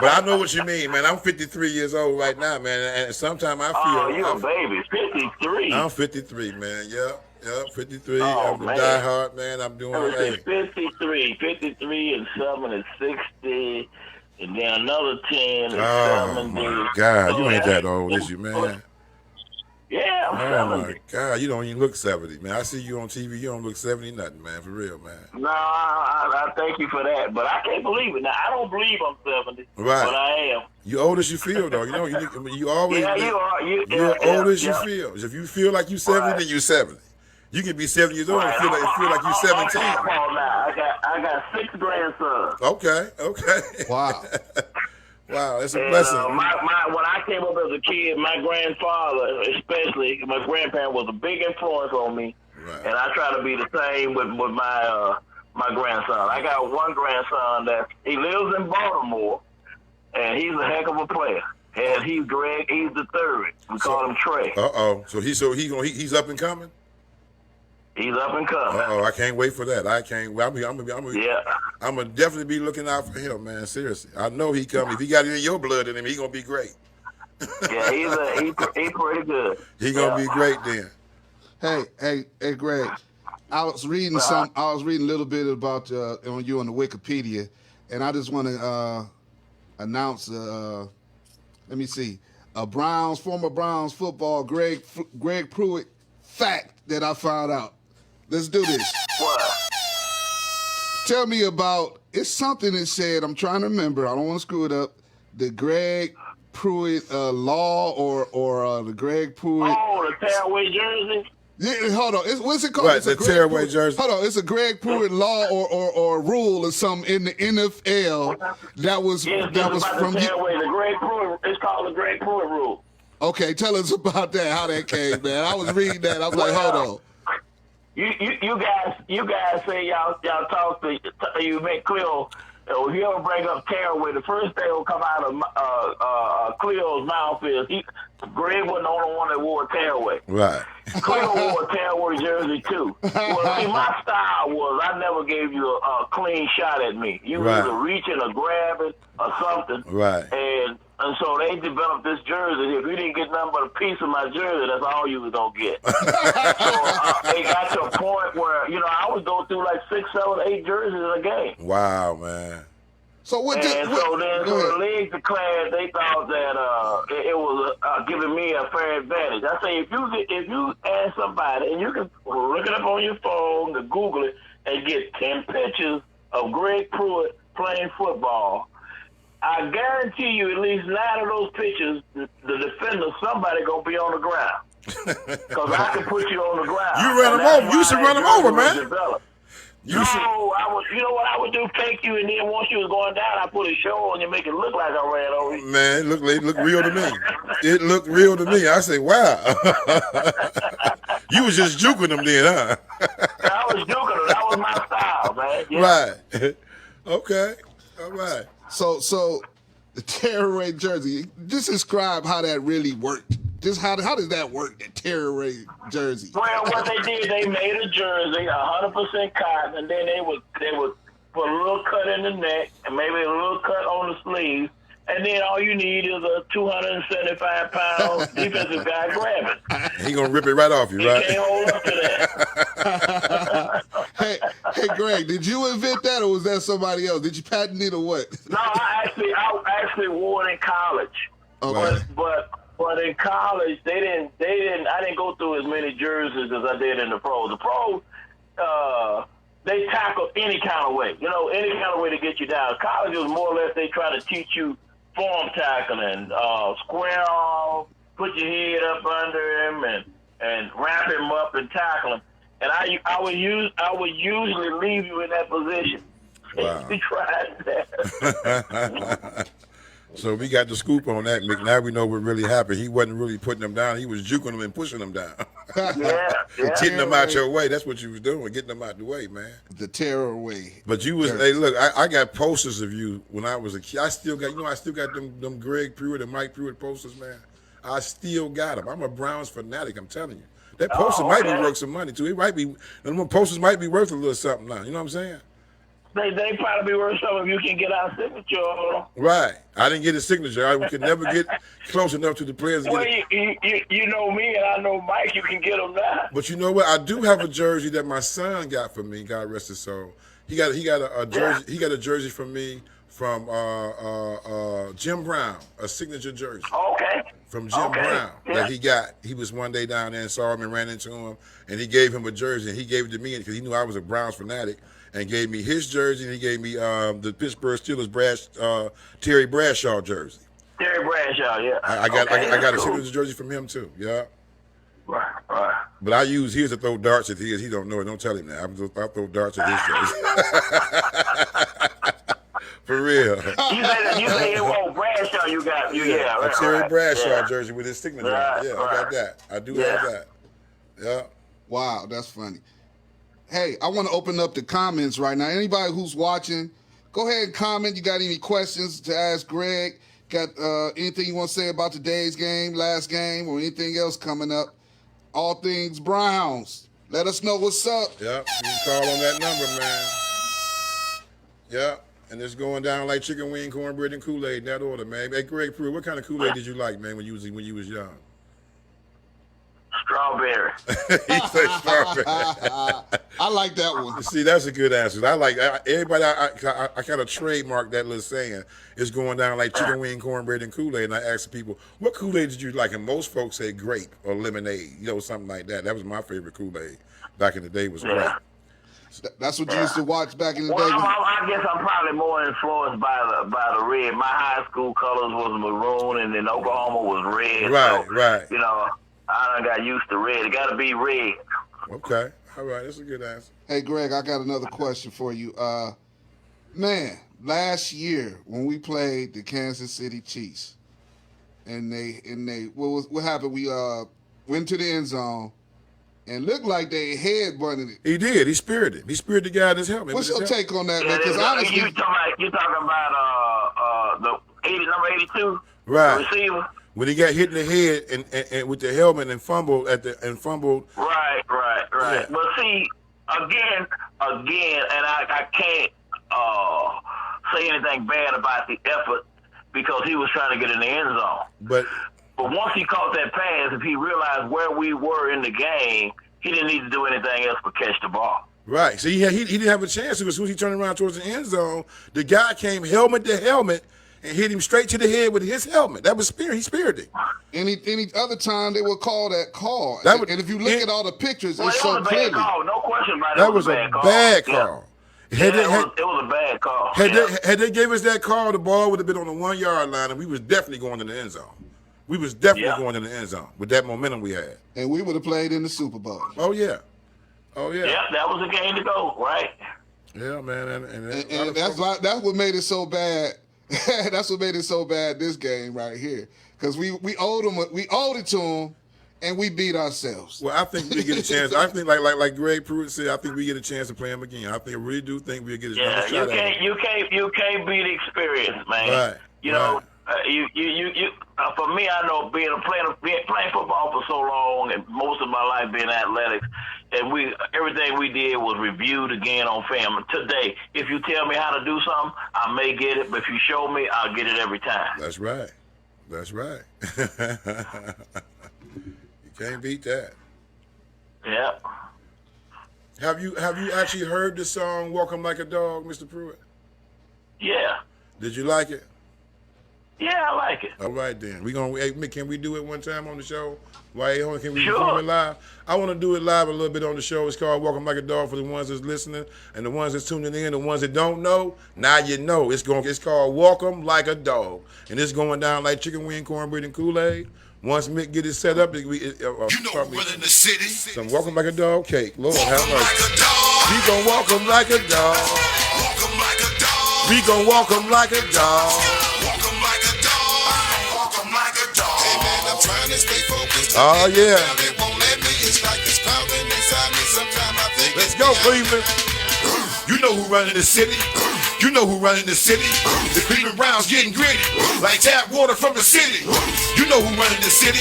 But I know what you mean, man. I'm 53 years old right now, man. And sometimes I feel... Oh, you a baby. 53. I'm 53, man. Yep, 53. I'm a diehard, man. I'm doing... 53 and 7 is 60... And then another 10 is 70. Oh, my God. You ain't that old, is you, man? Yeah, I'm 70. My God. You don't even look 70, man. I see you on TV. You don't look 70 nothing, man. For real, man. No, I thank you for that. But I can't believe it. Now, I don't believe I'm 70. Right. But I am. You old as you feel, though. You know, you always... Yeah, you are. You're old as you feel. If you feel like you're 70, then you're 70. You can be 70 years old and feel like you're 17. I got 6 grandsons. Okay. Wow. Wow, that's a blessing. When I came up as a kid, my grandfather, especially, my grandparent was a big influence on me. Right. And I try to be the same with my grandson. I got one grandson he lives in Baltimore, and he's a heck of a player. And he's Greg. He's the third. We call him Trey. So he's up and coming. He's up and coming. I can't wait for that. I can't. I'm gonna definitely be looking out for him, man. Seriously, I know he coming. If he got it in your blood in him, he gonna be great. Yeah, he's pretty good. He gonna be great then. Hey, Greg. I was reading I was reading a little bit about on you on the Wikipedia, and I just want to announce. Let me see. Former Browns football Greg Pruitt fact that I found out. Let's do this. What? Tell me about, it's something that said, I'm trying to remember, I don't want to screw it up, the Greg Pruitt law or the Greg Pruitt. Oh, the Tearaway jersey? Yeah, hold on. What's it called? Right, the Tearaway jersey. Hold on, it's a Greg Pruitt law or rule or something in the NFL that was from the Tearaway. The Greg Pruitt, it's called the Greg Pruitt rule. Okay, tell us about that, how that came, man. I was reading that. I was like, hold on. You guys say y'all talk to you make Cleo. If you ever bring up Tearaway, the first thing will come out of Cleo's mouth is Greg wasn't the only one that wore a Tearaway. Right. Cleo wore a Tearaway jersey too. Well, see, my style was I never gave you a clean shot at me. You either reaching or grabbing or something. Right. And so they developed this jersey. If you didn't get nothing but a piece of my jersey, that's all you was going to get. So they got to a point where, I would go through like 6, 7, 8 jerseys in a game. Wow, man. So what? And so the league declared they thought that it was giving me a fair advantage. I say if you ask somebody and you can look it up on your phone, to Google it, and get 10 pictures of Greg Pruitt playing football, I guarantee you at least 9 of those pictures, the defender, somebody gonna be on the ground. Because I can put you on the ground. You run him over. You should run him over, man. You know what I would do? Fake you, and then once you was going down, I put a show on you, make it look like I ran over you. Man, it looked real to me. It looked real to me. I say, wow. You was just juking them then, huh? I was juking them. That was my style, man. Yeah. Right. Okay. All right. So the Tearaway jersey. Just describe how that really worked. Just how does that work? The Tearaway jersey. Well, what they did, they made a jersey, 100% cotton, and then they would put a little cut in the neck and maybe a little cut on the sleeve, and then all you need is a 275-pound defensive guy grabbing. He gonna rip it right off you, right? He can't hold up to that. Hey, Greg, did you invent that, or was that somebody else? Did you patent it, or what? No, I actually wore it in college. Okay. But in college, I didn't go through as many jerseys as I did in the pros. The pros, they tackle any kind of way, any kind of way to get you down. College was more or less, they try to teach you form tackling, square off, put your head up under him, and wrap him up and tackle him. And I would usually leave you in that position. Wow. We tried that. So we got the scoop on that, Mick. Now we know what really happened. He wasn't really putting them down. He was juking them and pushing them down. Getting them out your way. That's what you was doing, getting them out the way, man. The Tearaway. But you was, hey, look, I got posters of you when I was a kid. I still got them Greg Pruitt and Mike Pruitt posters, man. I still got them. I'm a Browns fanatic, I'm telling you. That poster might be worth some money, too. It might be, them posters might be worth a little something now. You know what I'm saying? They probably be worth something if you can get our signature on them. Right. I didn't get his signature. I could never get close enough to the players to Well, get it. you know me and I know Mike. You can get them now. But you know what? I do have a jersey that my son got for me. God rest his soul. He got a jersey. He got a jersey from me from Jim Brown, a signature jersey. Okay. From Jim Brown that he got. He was one day down there and saw him and ran into him, and he gave him a jersey, and he gave it to me because he knew I was a Browns fanatic, and gave me his jersey, and he gave me the Pittsburgh Steelers Terry Bradshaw jersey. Terry Bradshaw, yeah. I got a signature jersey from him too. Yeah. Right. But I use his to throw darts at his. He don't know it. Don't tell him that. I'll throw darts at his jersey. For real. You say Bradshaw you got. A Terry Bradshaw jersey with his signature. I got that. I do have that. Yeah. Wow, that's funny. Hey, I want to open up the comments right now. Anybody who's watching, go ahead and comment. You got any questions to ask Greg? Got anything you want to say about today's game, last game, or anything else coming up? All things Browns. Let us know what's up. Yep, you can call on that number, man. Yep, and it's going down like chicken wing, cornbread, and Kool-Aid in that order, man. Hey, Greg Pruitt, what kind of Kool-Aid did you like, man, when you was young? Strawberry. He said strawberry. I like that one. See, that's a good answer. I like everybody. I kind of trademark that little saying. It's going down like chicken wing, cornbread, and Kool-Aid. And I ask people, what Kool-Aid did you like? And most folks say grape or lemonade, something like that. That was my favorite Kool-Aid back in the day. Was grape. That's what you used to watch back in the day. Well, I guess I'm probably more influenced by the red. My high school colors was maroon, and then Oklahoma was red. Right. I done got used to red. It got to be red. Okay. All right. That's a good answer. Hey, Greg, I got another question for you. Man, last year when we played the Kansas City Chiefs, and what happened? We went to the end zone and looked like they head-butted it. He did. He speared it. He speared the guy in his helmet. What's your take on that, man? Because honestly, you talking about number 82, right? The receiver. When he got hit in the head and with the helmet and fumbled. Right. Yeah. But see, again, and I can't say anything bad about the effort because he was trying to get in the end zone. But once he caught that pass, if he realized where we were in the game, he didn't need to do anything else but catch the ball. Right. So he didn't have a chance. As soon as he turned around towards the end zone, the guy came helmet to helmet and hit him straight to the head with his helmet. That was spear. He speared him. Any other time they would call that call. And if you look at all the pictures, Well, it's it so was a clearly. bad call. No question about it. That It was a bad call. bad Yeah. call. Yeah, it was a bad call. Had they gave us that call, the ball would have been on the 1 yard line, and we was definitely going in the end zone. We was definitely going in the end zone with that momentum we had. And we would have played in the Super Bowl. Oh yeah. Yeah, that was the game to go, right? Yeah, man, And that's what made it so bad. That's what made it so bad this game right here, because we owed it to them, and we beat ourselves. Well, I think we get a chance. I think like Greg Pruitt said, I think we get a chance to play him again. I really do think we'll get another shot at him. You can't beat experience, man. Right. You know, for me, I know playing football for so long, and most of my life being athletics, and everything we did was reviewed again on film. Today, if you tell me how to do something, I may get it, but if you show me, I'll get it every time. That's right. You can't beat that. Yeah. Have you actually heard the song "Walk 'Em Like a Dog," Mr. Pruitt? Yeah. Did you like it? Yeah, I like it. All right then. Can we do it one time on the show? Why can we Sure. perform it live? I want to do it live a little bit on the show. It's called "Walk 'Em Like a Dog" for the ones that's listening and the ones that's tuning in. The ones that don't know, now you know. It's called "Walk 'Em Like a Dog," and it's going down like chicken wing, cornbread, and Kool-Aid. Once Mick get it set up, You know who run in the city. some "Walk 'Em Like a Dog" cake. Lord Walk have 'em mercy. like a dog. We gon' walk 'em like a dog. Walk 'em like a dog. We gon' walk 'em like a dog. Walk 'em like a dog. Walk 'em like a dog. Hey man, I'm trying to stay focused. Oh, yeah. They won't let me. It's like it's pounding inside me. Sometimes I think Let's it's go, behind me. Cleveland. You know who running the city. You know who running the city. The Cleveland Browns getting gritty, like tap water from the city. You know who running the city.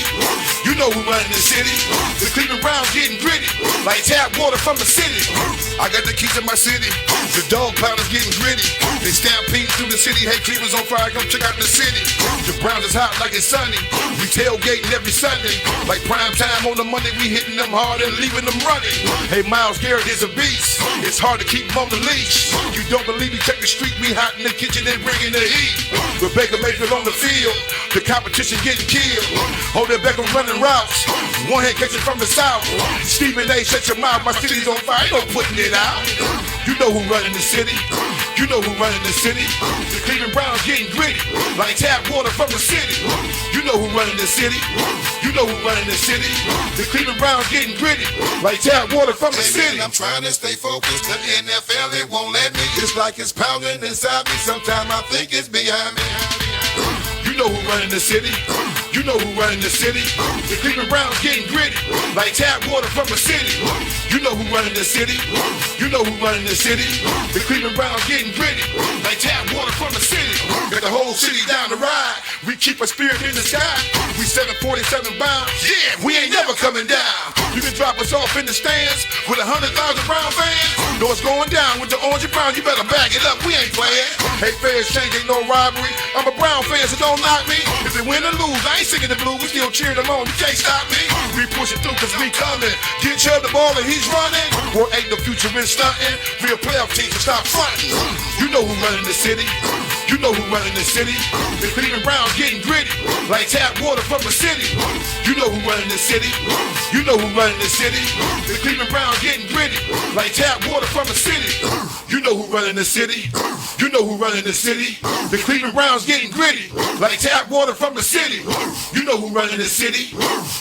You know who running the city. The Cleveland Browns getting gritty, like tap water from the city. I got the keys to my city. The dog pounders getting gritty. They stampede through the city. Hey, Cleveland's on fire. Come check out the city. The Browns is hot like it's sunny. We tailgating every Sunday, like prime time on the Monday. We hitting them hard and leaving them running. Hey, Miles Garrett is a beast. It's hard to keep him on the leash. You don't believe me? Check the street. We hot in the kitchen and bringing the heat. Rebecca Mayfield on the field. The competition getting killed. Odell Beckham running routes. One hand catching from the south. Stephen A. Shut your mouth. My city's on fire. Ain't no putting it out. You know who running the city. You know who running the city. The Cleveland Browns getting gritty, like tap water from the city. You know who running the city. You know who running the city. The Cleveland Browns getting gritty, like tap water from the city. I'm trying to stay focused. The NFL, it won't let me. It's like it's pounding inside me. Sometimes I think it's behind me. You know who running the city. You know who running the city. The Cleveland Browns getting gritty, like tap water from the city. You know who running the city. You know who running the city. The Cleveland Browns getting gritty, like tap water from the city. Got the whole city down the ride. We keep a spirit in the sky. We 747 bound. Yeah, we ain't never coming down. You can drop us off in the stands with 100,000 Brown fans. Know what's going down with the orange and brown. You better back it up. We ain't playing. Hey, fans change, ain't no robbery. I'm a Brown fan, so don't knock me. If they win or lose, I ain't singing the blues. We still cheering them on. You can't stop me. We pushing through cause we coming. Get Chubb the ball and he's running. Boy, ain't the future in stunting. Real playoff teams to stop fronting. You know who running the city. You know who running the city. The Cleveland Browns getting gritty, like tap water from the city. You know who running the city. You know who running the city. The Cleveland Browns getting gritty, like tap water from the city. You know who running the city. You know who running the city. The Cleveland Browns getting gritty, like tap water from the city. You know who running the city.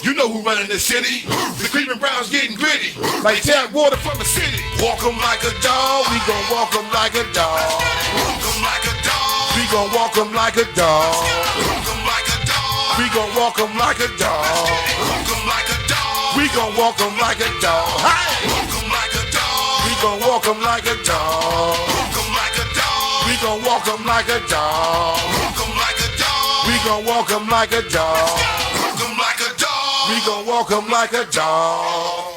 You know who running the city. The Cleveland Browns getting gritty, like tap water from the city. Walk 'em like a dog. We gon' walk 'em like a dog. Walk 'em like a dog. We gon' walk 'em like a dog. Walk 'em like a dog. We gon' walk 'em like a dog. Walk 'em like a dog. We gon' walk 'em like a dog. Hey! Walk 'em like a dog. We gon' walk 'em like a dog. Walk 'em like a dog. We gon' walk 'em like a dog. Walk 'em like a dog. We gon' walk 'em like a dog. Walk 'em like a dog. We gon' walk 'em like a dog.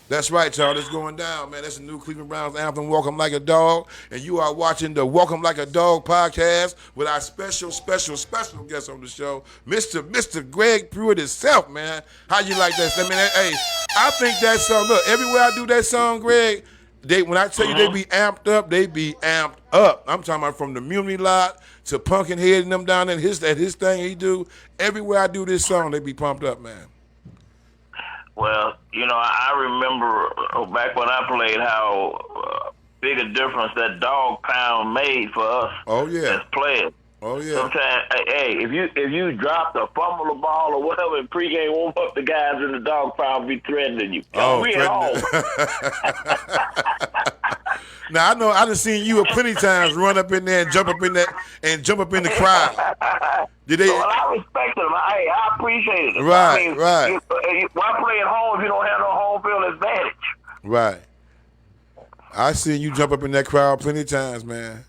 That's right, y'all. It's going down, man. That's the new Cleveland Browns anthem, "Walk 'Em Like a Dog." And you are watching the "Walk 'Em Like a Dog" podcast with our special guest on the show, Mr. Greg Pruitt himself, man. How you like that? I mean, hey, I think that song, look, everywhere I do that song, Greg, When I tell you they be amped up, they be amped up. I'm talking about from the Muni lot to Pumpkinhead and them down there. His thing he do. Everywhere I do this song, they be pumped up, man. Well, I remember back when I played how big a difference that dog pound made for us. Oh yeah, as players. Oh yeah. Sometimes, hey, if you dropped or fumble the ball or whatever in pregame warm up, the guys in the dog pound be threatening you. We at home. Now I know I done seen you plenty times run up in there and jump up in the crowd. Did they? Well, I respect them. I appreciate it. Right, right. Why play at home if you don't have no home field advantage? Right. I seen you jump up in that crowd plenty times, man.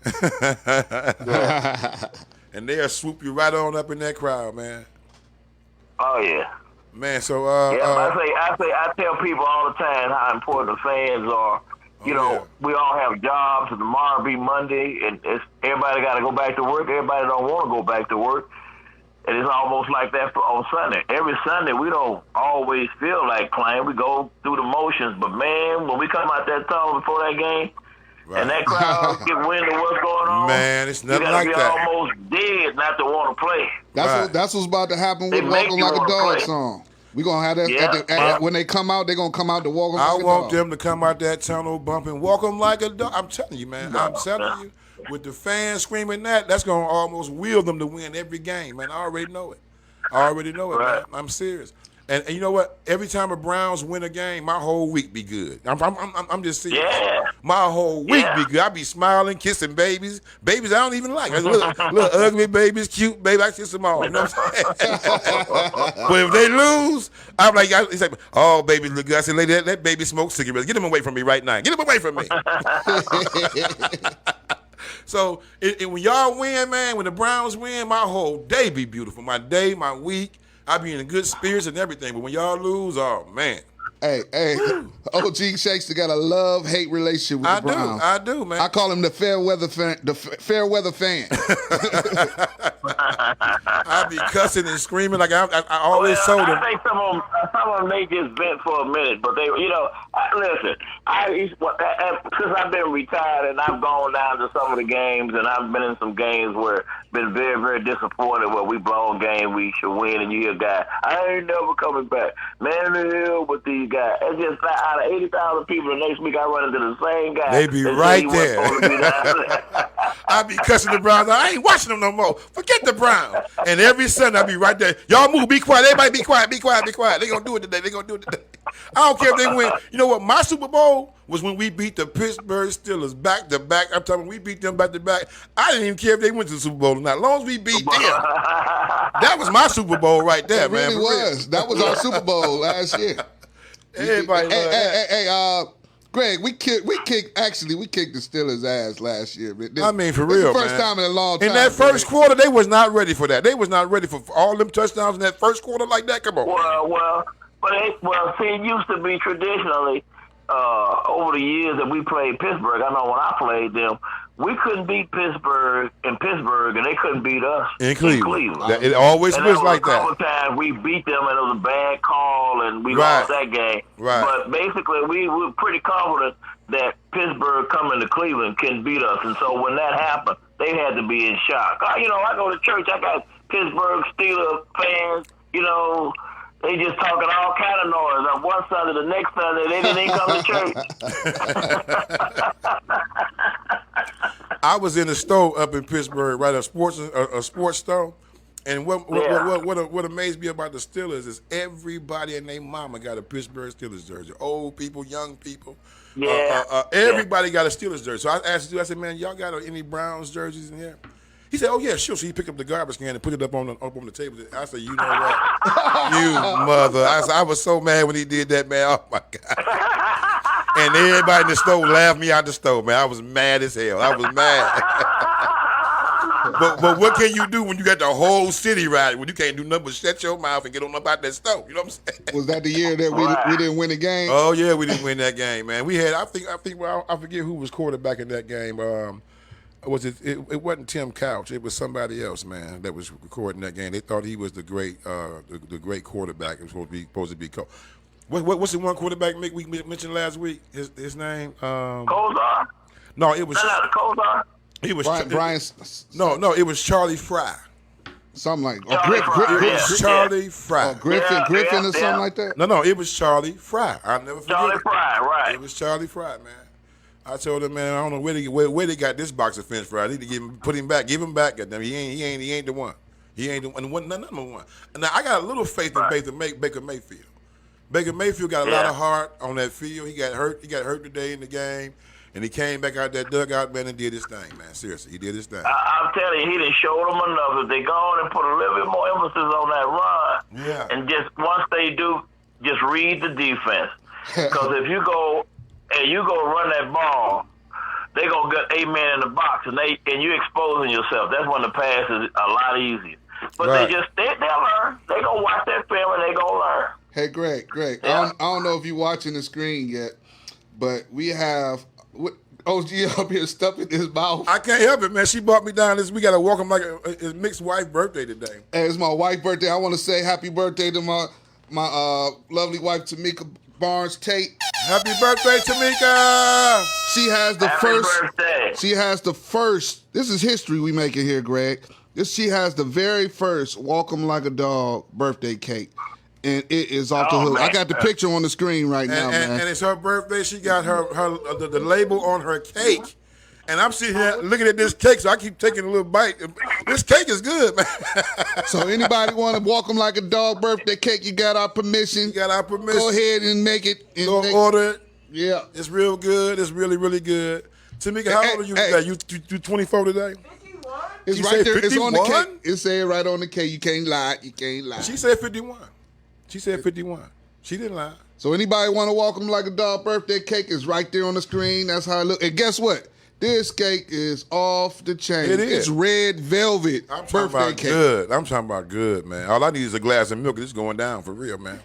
And they'll swoop you right on up in that crowd, man. Oh yeah. Man, so I tell people all the time how important the fans are. We all have jobs, and tomorrow be Monday, and everybody got to go back to work. Everybody don't want to go back to work, and it's almost like that on Sunday. Every Sunday, we don't always feel like playing. We go through the motions, but man, when we come out that tunnel before that game, right, and that crowd get wind of what's going on, man, it's nothing like that. You gotta be almost dead not to want to play. That's what's about to happen with Walking Like a Dog song. We're going to have that when they come out, they're going to come out to walk them like a dog. I want them to come out that tunnel bumping, walk them like a dog. I'm telling you, man. I'm telling you, with the fans screaming that's going to almost will them to win every game, man. I already know it. Man. I'm serious. And you know what? Every time the Browns win a game, my whole week be good. I'm just serious. Yeah. My whole week be good. I be smiling, kissing babies. Babies I don't even like. Little ugly babies, cute babies. I kiss them all. You know what I'm saying? But if they lose, I'm like, he's like, oh, babies look good. I said, lady, that baby smokes cigarettes. Get them away from me right now. Get them away from me. So when y'all win, man, when the Browns win, my whole day be beautiful. My day, my week. I be in good spirits and everything, but when y'all lose, oh man. Hey, OG Shakespeare got a love-hate relationship with the Browns. I do, man. I call him the fair weather fan. I be cussing and screaming like I always told them. I think some of them they just vent for a minute, but they, listen. Since I've been retired and I've gone down to some of the games, and I've been in some games where been very, very disappointed where we blow a game we should win, and you hear a guy, I ain't never coming back. Man in the hill with these guys. It's just out of 80,000 people, the next week I run into the same guy. They be right there. I be cussing the Browns. I ain't watching them no more. Forget the Browns. And every Sunday I be right there. Y'all move, be quiet. Everybody be quiet, be quiet, be quiet. They gonna do it today. I don't care if they win. You know what? My Super Bowl was when we beat the Pittsburgh Steelers back to back. I'm talking, we beat them back to back. I didn't even care if they went to the Super Bowl or not. As long as we beat them, that was my Super Bowl right there, it man. Really was. That was our Super Bowl last year. Everybody hey, Greg, we kicked the Steelers' ass last year. I mean, for real, the first man. time in a long time. In that first quarter, they was not ready for that. They was not ready for all them touchdowns in that first quarter like that. Come on. See, it used to be traditionally over the years that we played Pittsburgh. I know when I played them, we couldn't beat Pittsburgh, and they couldn't beat us in Cleveland. It always was like that. A couple times we beat them, and it was a bad call, and we lost that game. Right. But basically, we were pretty confident that Pittsburgh coming to Cleveland can beat us, and so when that happened, they had to be in shock. I go to church. I got Pittsburgh Steelers fans. They just talking all kind of noise. On one Sunday, the next Sunday, they didn't even come to church. I was in a store up in Pittsburgh, right? A sports store, and what amazed me about the Steelers is everybody and their mama got a Pittsburgh Steelers jersey. Old people, young people, everybody got a Steelers jersey. So I asked you, I said, man, y'all got any Browns jerseys in here? He said, oh, yeah, sure. So he picked up the garbage can and put it up on the table. I said, you know what? You mother. I was so mad when he did that, man. Oh, my God. And everybody in the store laughed me out the store, man. I was mad as hell. I was mad. But what can you do when you got the whole city riding, when you can't do nothing but shut your mouth and get on up out that stove? You know what I'm saying? Was that the year that we didn't win the game? Oh, yeah, we didn't win that game, man. We had, I forget who was quarterback in that game. It wasn't Tim Couch. It was somebody else, man, that was recording that game. They thought he was the great quarterback. It was supposed to be coach. What's the one quarterback Mick we mentioned last week? His name? Kozar? No, it was. Not Kozar? It was Brian. No, it was Charlie Fry. Something like Charlie Fry. Griffin or something like that. No, it was Charlie Fry. I'll never forget. Charlie Fry, right? It was Charlie Fry, man. I told him, man, I don't know where they got this box of French fries. I need to put him back, give him back. Goddamn, he ain't the one. He ain't the one. Number one. Now I got a little faith in Baker Mayfield. Baker Mayfield got a lot of heart on that field. He got hurt today in the game. And he came back out that dugout, man, and did his thing, man. Seriously, he did his thing. I'm telling you, he didn't show them enough. If they go on and put a little bit more emphasis on that run, and just once they do, just read the defense. Because if you go run that ball, they gonna get 8 men in the box, and you exposing yourself. That's when the pass is a lot easier. But they'll learn. They gonna watch that film and they gonna learn. Hey, Greg, I don't know if you're watching the screen yet, but we have OG up here stuffing his mouth. I can't help it, man. She brought me down this. We got to welcome like it's Mick's wife's birthday today. Hey, it's my wife's birthday. I want to say happy birthday to my lovely wife, Tamika Barnes Tate. Happy birthday, Tamika! She has the Happy birthday. She has the first. This is history we making here, Greg. She has the very first Welcome Like a Dog birthday cake. And it is off the hook. Man. I got the picture on the screen right now, man. And it's her birthday. She got the label on her cake. And I'm sitting here looking at this cake, so I keep taking a little bite. This cake is good, man. So anybody want to Welcome Like a Dog birthday cake, you got our permission. Go ahead and make it. Order it. Yeah. It's real good. It's really, really good. Tamika, how old are you today? You 24 today? It's right there. 51? It's on the cake. It said right on the cake. You can't lie. She said 51. She didn't lie. So anybody want to Welcome Like a Dog birthday cake is right there on the screen. That's how it looks. And guess what? This cake is off the chain. It is. It's red velvet birthday cake. Good. I'm talking about good, man. All I need is a glass of milk, and it's going down for real, man.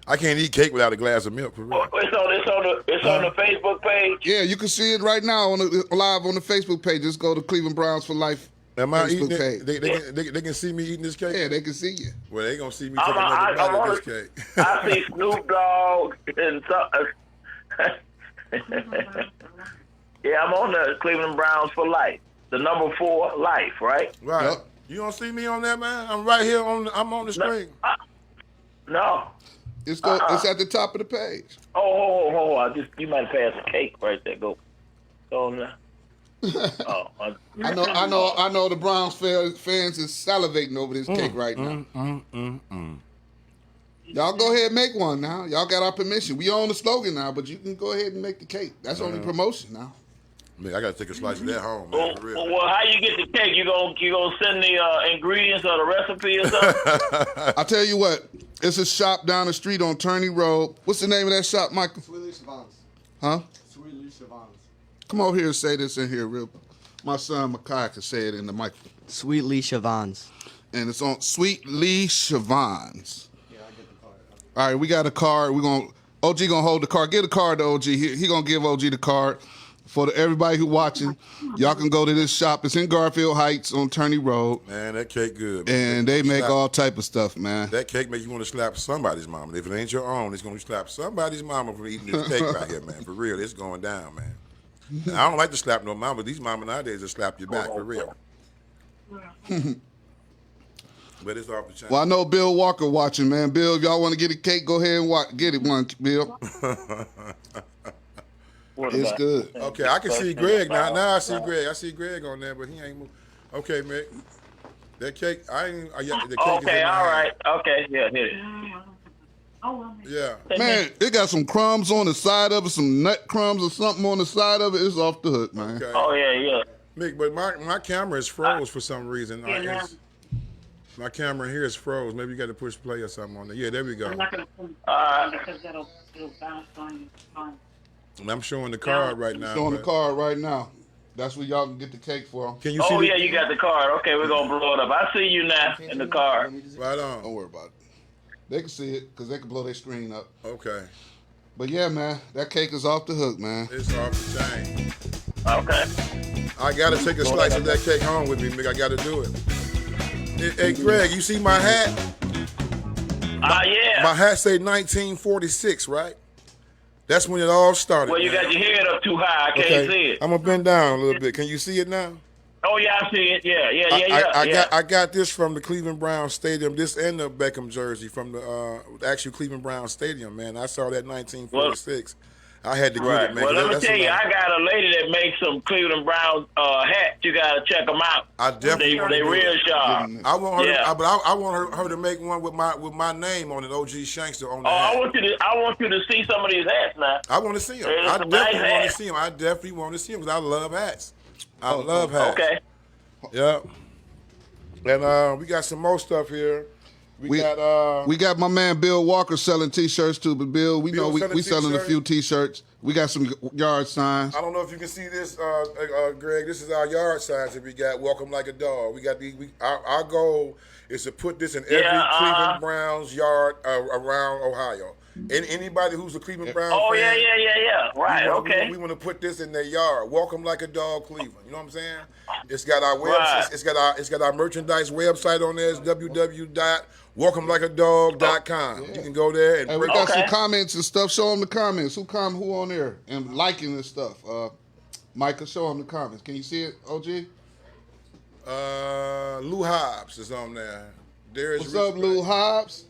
I can't eat cake without a glass of milk for real. It's on the Facebook page. Yeah, you can see it right now live on the Facebook page. Just go to Cleveland Browns for Life. Am I eating page. it? They can see me eating this cake? Yeah, they can see you. Well, they going to see me taking another bite of this cake. I see Snoop Dogg and yeah, I'm on the Cleveland Browns for Life. The number 4 Life, right? Right. Yep. You don't see me on that, man? I'm right here I'm on the screen. No. It's at the top of the page. Oh, you might have passed a cake right there. Go on there. I know the Browns fans is salivating over this cake right now. Y'all go ahead and make one now. Y'all got our permission. We own the slogan now, but you can go ahead and make the cake. That's only promotion now. Man, I got to take a slice of that home, man, for real. Well, how you get the cake? You gonna send the ingredients or the recipe or something? I'll tell you what. It's a shop down the street on Turney Road. What's the name of that shop, Michael? Sweetly Chavans. Huh? Sweetly Chavans. Come over here and say this in here real. My son Makai can say it in the microphone. Sweetly Chavans. And it's on Sweet Lee Chavans. Yeah, I get the card. All right, we got a card. OG gonna hold the card. Get a card to OG. He gonna give OG the card. For everybody who watching, y'all can go to this shop. It's in Garfield Heights on Turney Road. Man, that cake good. Man. And they make all type of stuff, man. That cake make you want to slap somebody's mama. If it ain't your own, it's going to slap somebody's mama for eating this cake right here, man. For real, it's going down, man. And I don't like to slap no mama. These mama nowadays will slap you back, for real. But it's off the chain. Well, I know Bill Walker watching, man. Bill, if y'all want to get a cake, go ahead and get it one, Bill. It's good. Okay, I can see Greg now. Now I see Greg. I see Greg on there, but he ain't moving. Okay, Mick. That cake, the cake is in my all right. hand. Okay, yeah, hit it. Yeah. Man, it got some crumbs on the side of it, some nut crumbs or something on the side of it. It's off the hook, man. Okay. Oh, yeah. Mick, but my camera is froze for some reason. My camera here is froze. Maybe you got to push play or something on there. Yeah, there we go. I'm not going to because it'll bounce on your phone. And I'm showing the card right now. Showing the card right now. That's where y'all can get the cake for. Can you see yeah, you got the card. Okay, we're going to blow it up. I see you now in the card. Right on. Don't worry about it. They can see it because they can blow their screen up. Okay. But yeah, man, that cake is off the hook, man. It's off the chain. Okay. I got to take a slice of that cake home with me, Mick. I got to do it. Hey, Greg, you see my hat? My hat say 1946, right? That's when it all started. Well, you got your head up too high. I can't see it. I'm gonna bend down a little bit. Can you see it now? Oh yeah, I see it. Yeah. I got this from the Cleveland Browns Stadium. This and the Beckham jersey from the actual Cleveland Browns Stadium. Man, I saw that 1946. I had to get it, man. Well, let me tell you, I got a lady that makes some Cleveland Browns hats. You gotta check them out. I definitely they real sharp. I want her, but I want her to make one with my name on it. OG Shankster on the hat. I want you to see some of these hats now. I want to see them. I definitely want to see them. I definitely want to see them because I love hats. I love hats. Okay. Yeah. And we got some more stuff here. We got my man Bill Walker selling T-shirts too. But Bill, we selling a few T-shirts. We got some yard signs. I don't know if you can see this, Greg. This is our yard signs that we got. Welcome like a dog. We got these. Our goal is to put this in every Cleveland Browns yard around Ohio. And anybody who's a Cleveland Browns fan. Yeah. Right. We want to put this in their yard. Welcome like a dog, Cleveland. You know what I'm saying? It's got our website. It's got our merchandise website on there. It's www.welcomelikeadog.com. You can go there and. Hey, we got some comments and stuff. Show them the comments. Who on there and liking this stuff? Micah, show them the comments. Can you see it, OG? Lou Hobbs is on there. What's up, Lou Hobbs?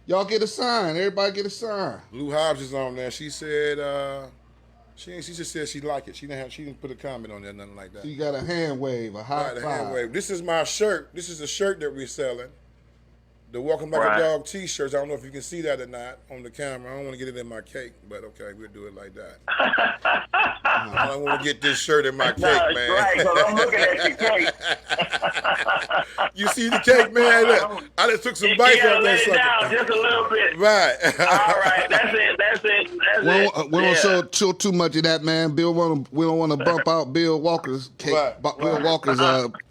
Y'all get a sign. Everybody get a sign. Lou Hobbs is on there. She said she just said she liked it. She didn't put a comment on there, nothing like that. So you got a hand wave, a high five. Hand wave. This is my shirt. This is a shirt that we're selling. The Welcome Like a Dog T-shirts. I don't know if you can see that or not on the camera. I don't want to get it in my cake, but okay, we'll do it like that. I don't want to get this shirt in my cake, man. Right, because I'm looking at your cake. You see the cake, man? I just took some bites off that sucker. Down just a little bit. Right. All right, that's it. We don't show too much of that, man. We don't want to bump out Bill Walker's cake. Right. Bill Walker's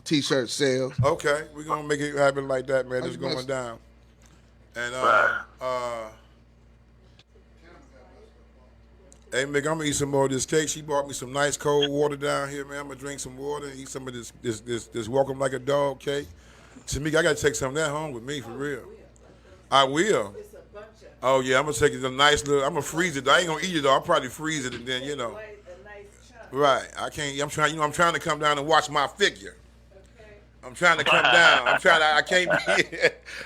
T-shirt sales. Okay, we're gonna make it happen like that, man. It's going down. And hey, Mick, I'm gonna eat some more of this cake. She bought me some nice cold water down here, man. I'm gonna drink some water and eat some of this Welcome Like a Dog cake. Tamika, I gotta take some of that home with me for real. I will. Oh yeah, I'm gonna take it a nice little. I'm gonna freeze it. I ain't gonna eat it though. I'll probably freeze it and then Right. I can't. I'm trying. I'm trying to come down and watch my figure. I'm trying to come down. I can't be.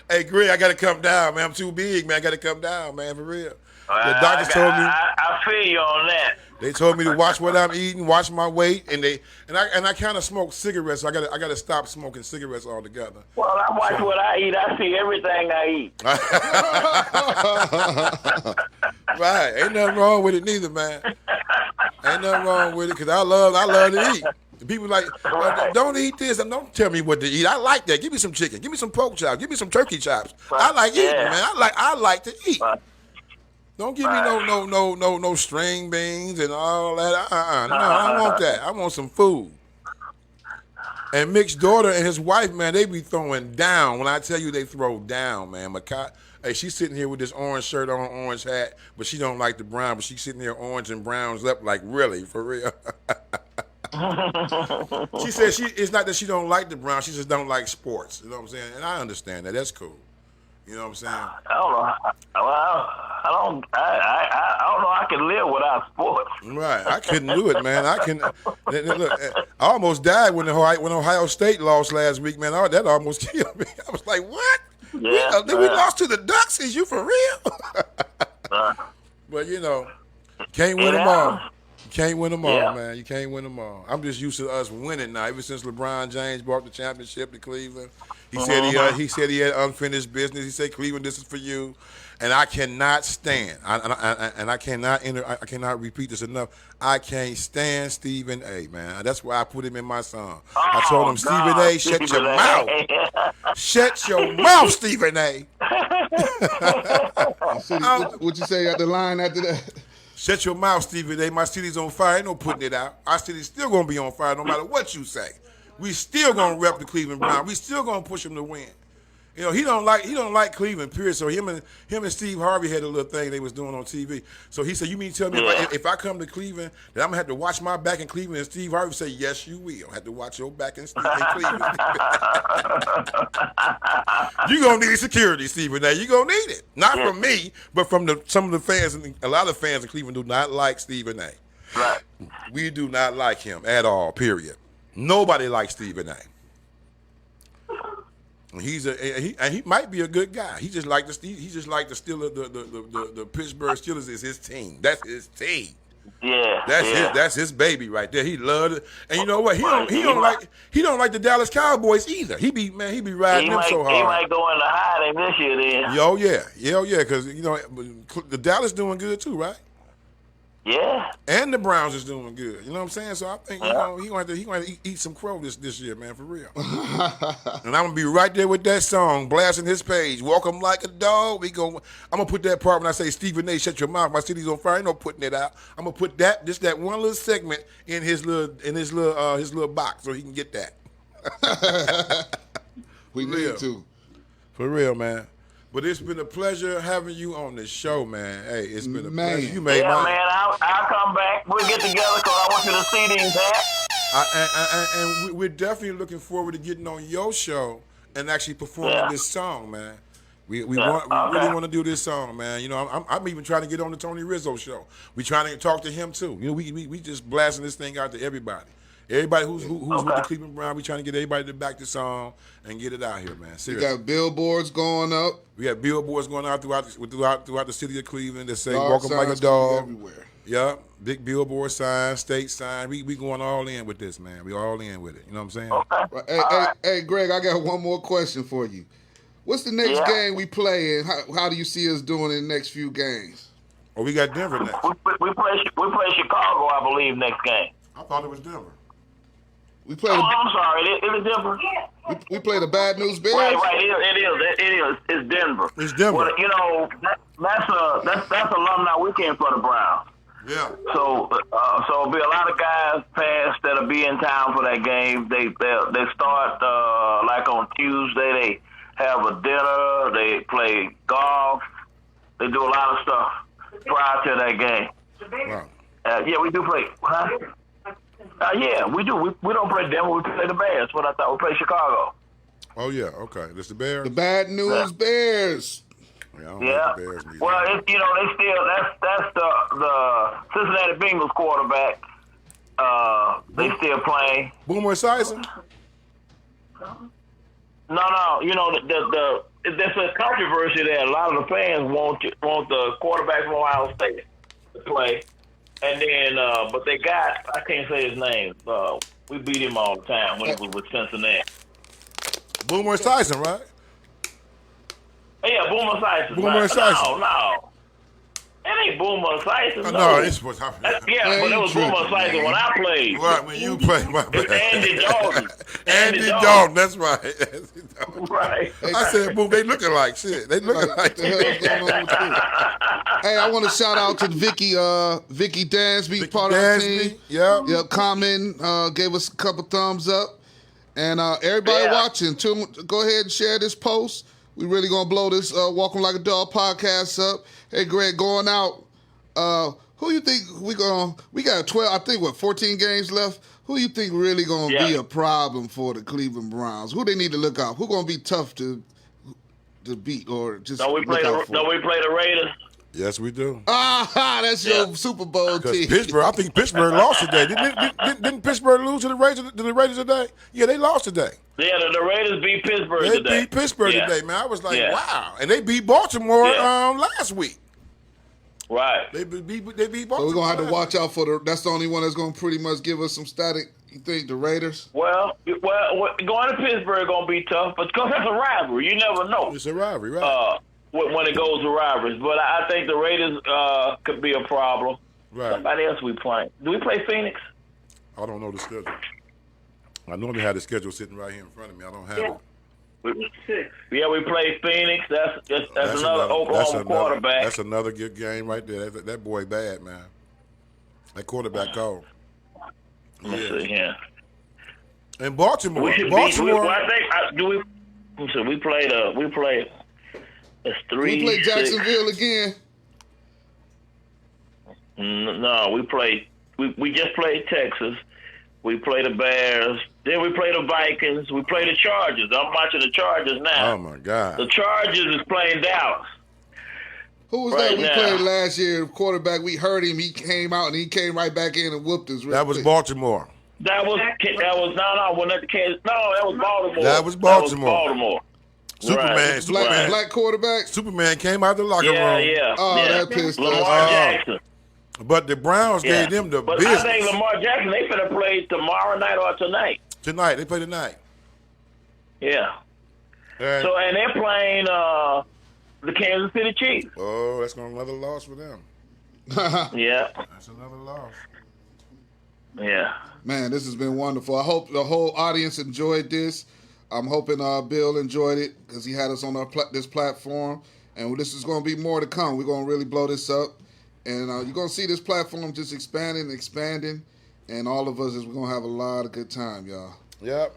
Hey, Greg, I got to come down, man. I'm too big, man. I got to come down, man, for real. The doctors told me. I feel you on that. They told me to watch what I'm eating, watch my weight, and I kind of smoke cigarettes. So I got to stop smoking cigarettes altogether. Well, I watch what I eat. I see everything I eat. Right. Ain't nothing wrong with it neither, man. Ain't nothing wrong with it because I love to eat. People like, don't eat this and don't tell me what to eat. I like that. Give me some chicken. Give me some pork chops. Give me some turkey chops. I like eating, man. I like to eat. Don't give me no string beans and all that. No, I don't want that. I want some food. And Mick's daughter and his wife, man, they be throwing down. When I tell you they throw down, man. Hey, she's sitting here with this orange shirt on, orange hat, but she don't like the brown. But she's sitting there orange and browns up, like really, for real. She said it's not that she don't like the brown, she just don't like sports. You know what I'm saying? And I understand that. That's cool. You know what I'm saying? I don't know. I don't know. I can live without sports. Right. I couldn't do it, man. Look, I almost died when Ohio State lost last week, man. That almost killed me. I was like, what? Yeah. We lost to the Ducks? Is you for real? But can't win them all. Can't win them all, man. You can't win them all. I'm just used to us winning now. Ever since LeBron James brought the championship to Cleveland, he said he had unfinished business. He said, Cleveland, this is for you. And I cannot stand. I cannot repeat this enough. I can't stand Stephen A. Man, that's why I put him in my song. I told him, Stephen A. Shut your mouth. Shut your mouth, Stephen A. What you say at the line after that? Shut your mouth, Stevie A. My city's on fire. Ain't no putting it out. Our city's still going to be on fire no matter what you say. We still going to rep the Cleveland Browns. We still going to push them to win. You know, he don't like Cleveland, period. So him and Steve Harvey had a little thing they was doing on TV. So he said, "You mean tell me if I come to Cleveland that I'm gonna have to watch my back in Cleveland?" And Steve Harvey said, "Yes, you will. Have to watch your back in Cleveland. You gonna need security, Stephen. Now you gonna need it. Not from me, but from some of the fans. And a lot of fans in Cleveland do not like Stephen A. Right. We do not like him at all. Period. Nobody likes Stephen A. He might be a good guy. He just like the Steelers. The Pittsburgh Steelers is his team. That's his team. Yeah. That's his baby right there. He loved it. And you know what? He don't like the Dallas Cowboys either. He be riding them so hard. He might go into hiding this year then. Yo, yeah, because you know the Dallas doing good too, right? Yeah. And the Browns is doing good. You know what I'm saying? So I think he gonna have to eat some crow this year, man, for real. And I'm gonna be right there with that song, blasting his page. Walk 'em like a dog. I'm gonna put that part when I say Stephen A. Shut your mouth. My city's on fire. Ain't no putting it out. I'm gonna put that one little segment in his little box so he can get that. We need to. For real, man. But it's been a pleasure having you on the show, man. Hey, it's been a pleasure. You made man, I'll come back. We'll get together because I want you to see these hats. And we're definitely looking forward to getting on your show and actually performing this song, man. We really want to do this song, man. You know, I'm even trying to get on the Tony Rizzo show. We trying to talk to him too. You know, we just blasting this thing out to everybody. Everybody who's with the Cleveland Browns, we trying to get everybody to back the song and get it out here, man. Seriously. We got billboards going up. We got billboards going out throughout the city of Cleveland that say "Walk 'em like a dog." Everywhere. Yeah, big billboard sign, state sign. We going all in with this, man. We all in with it. You know what I'm saying? Right. Hey, Greg, I got one more question for you. What's the next game we play, and how do you see us doing in the next few games? Oh, we got Denver next. We play Chicago, I believe, next game. I thought it was Denver. We play. I'm sorry, it is Denver. We play the Bad News Bears. Right, it is. It's Denver. It's Denver. Well, you know, that's alumni weekend for the Browns. Yeah. So it'll be a lot of guys past that'll be in town for that game. They start like on Tuesday. They have a dinner. They play golf. They do a lot of stuff prior to that game. Wow. Yeah, we do play. Huh? Yeah, we do. We don't play Denver. We play the Bears. What I thought. We play Chicago. Oh yeah. Okay. That's the Bears. The Bad News Bears. Yeah. I don't like the Bears. Well, they still that's the Cincinnati Bengals quarterback. They still playing. Boomer Esiason? No. You know there's a controversy there. A lot of the fans want the quarterback from Ohio State to play. And then, but they got, I can't say his name. We beat him all the time when he was with Cincinnati. Boomer Esiason, right? Yeah, Boomer Esiason. Boomer Esiason. No. It ain't Boomer Esiason. No, it's what's happening. Yeah, but it was Boomer Esiason when I played. Right, when you played, my bad. It's Andy Dalton. Andy Dalton, that's right. Right. I said, boom, they looking like shit. They looking like shit. Hey, I want to shout out to Vicky Dansby, part of the team. Yeah, commenting, gave us a couple thumbs up. And everybody watching, go ahead and share this post. We really gonna blow this Walk 'em Like a Dog podcast up. Hey, Greg, going out. Who you think we got 12? I think 14 games left. Who you think really gonna be a problem for the Cleveland Browns? Who they need to look out? Who gonna be tough to beat or just? Don't we play the Raiders? Yes, we do. That's your Super Bowl team. Pittsburgh, I think Pittsburgh lost today. Didn't Pittsburgh lose to the Raiders today? Yeah, they lost today. Yeah, the Raiders beat Pittsburgh today. They beat Pittsburgh today, man. I was like, wow. And they beat Baltimore last week. Right. They beat Baltimore. So we're going to have to watch out for that's the only one that's going to pretty much give us some static. You think the Raiders? Well, going to Pittsburgh going to be tough, but because that's a rivalry. You never know. It's a rivalry, right? When it goes to rivalries. But I think the Raiders could be a problem. Right. Somebody else we playing. Do we play Phoenix? I don't know the schedule. I normally have the schedule sitting right here in front of me. I don't have it. Yeah, we play Phoenix. That's another Oklahoma quarterback. That's another good game right there. That boy bad, man. That quarterback cold. Let's see, yeah. And Baltimore. I think, So we played. It's 3. We played 6. Jacksonville again. No, we played. We just played Texas. We played the Bears. Then we played the Vikings. We played the Chargers. I'm watching the Chargers now. Oh my God. The Chargers is playing Dallas. Who was Right that we now. played last year? Quarterback, we heard him. He came out and he came right back in and whooped us. That was Baltimore. That was wasn't that Kansas? No, that was Baltimore. That was Baltimore. Baltimore. Superman. Right. Superman. Black quarterback. Superman came out the locker Yeah, room. yeah. Oh, yeah. that pissed us Lamar off. Jackson. But the Browns Yeah. gave them the but business. I think Lamar Jackson, they finna play tomorrow night or tonight. Tonight. They play tonight. Yeah. And- So, and they're playing the Kansas City Chiefs. oh, that's going to be another loss for them. Yeah. That's another loss. Yeah. Man, this has been wonderful. I hope the whole audience enjoyed this. I'm hoping Bill enjoyed it because he had us on this platform. And this is going to be more to come. We're going to really blow this up. And you're going to see this platform just expanding and expanding. And all of us, we're going to have a lot of good time, y'all. Yep.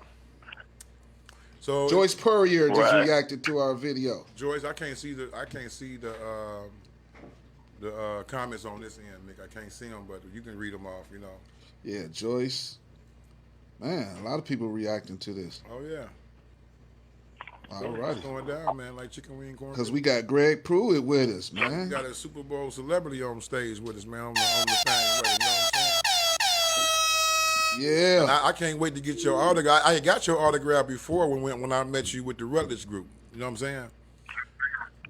So Joyce Purrier just Right. reacted to our video. Joyce, I can't see the comments on this end, Nick. I can't see them, but you can read them off. You know. Yeah, Joyce. Man, a lot of people reacting to this. Oh yeah. All It's right. going down, man, like chicken wing corn. Because we got Greg Pruitt with us, We man. got a Super Bowl celebrity on stage with us, man, on the thing. Right, you know what I'm saying? Yeah. I can't wait to get your autograph. I got your autograph before when I met you with the Rutledge group. You know what I'm saying?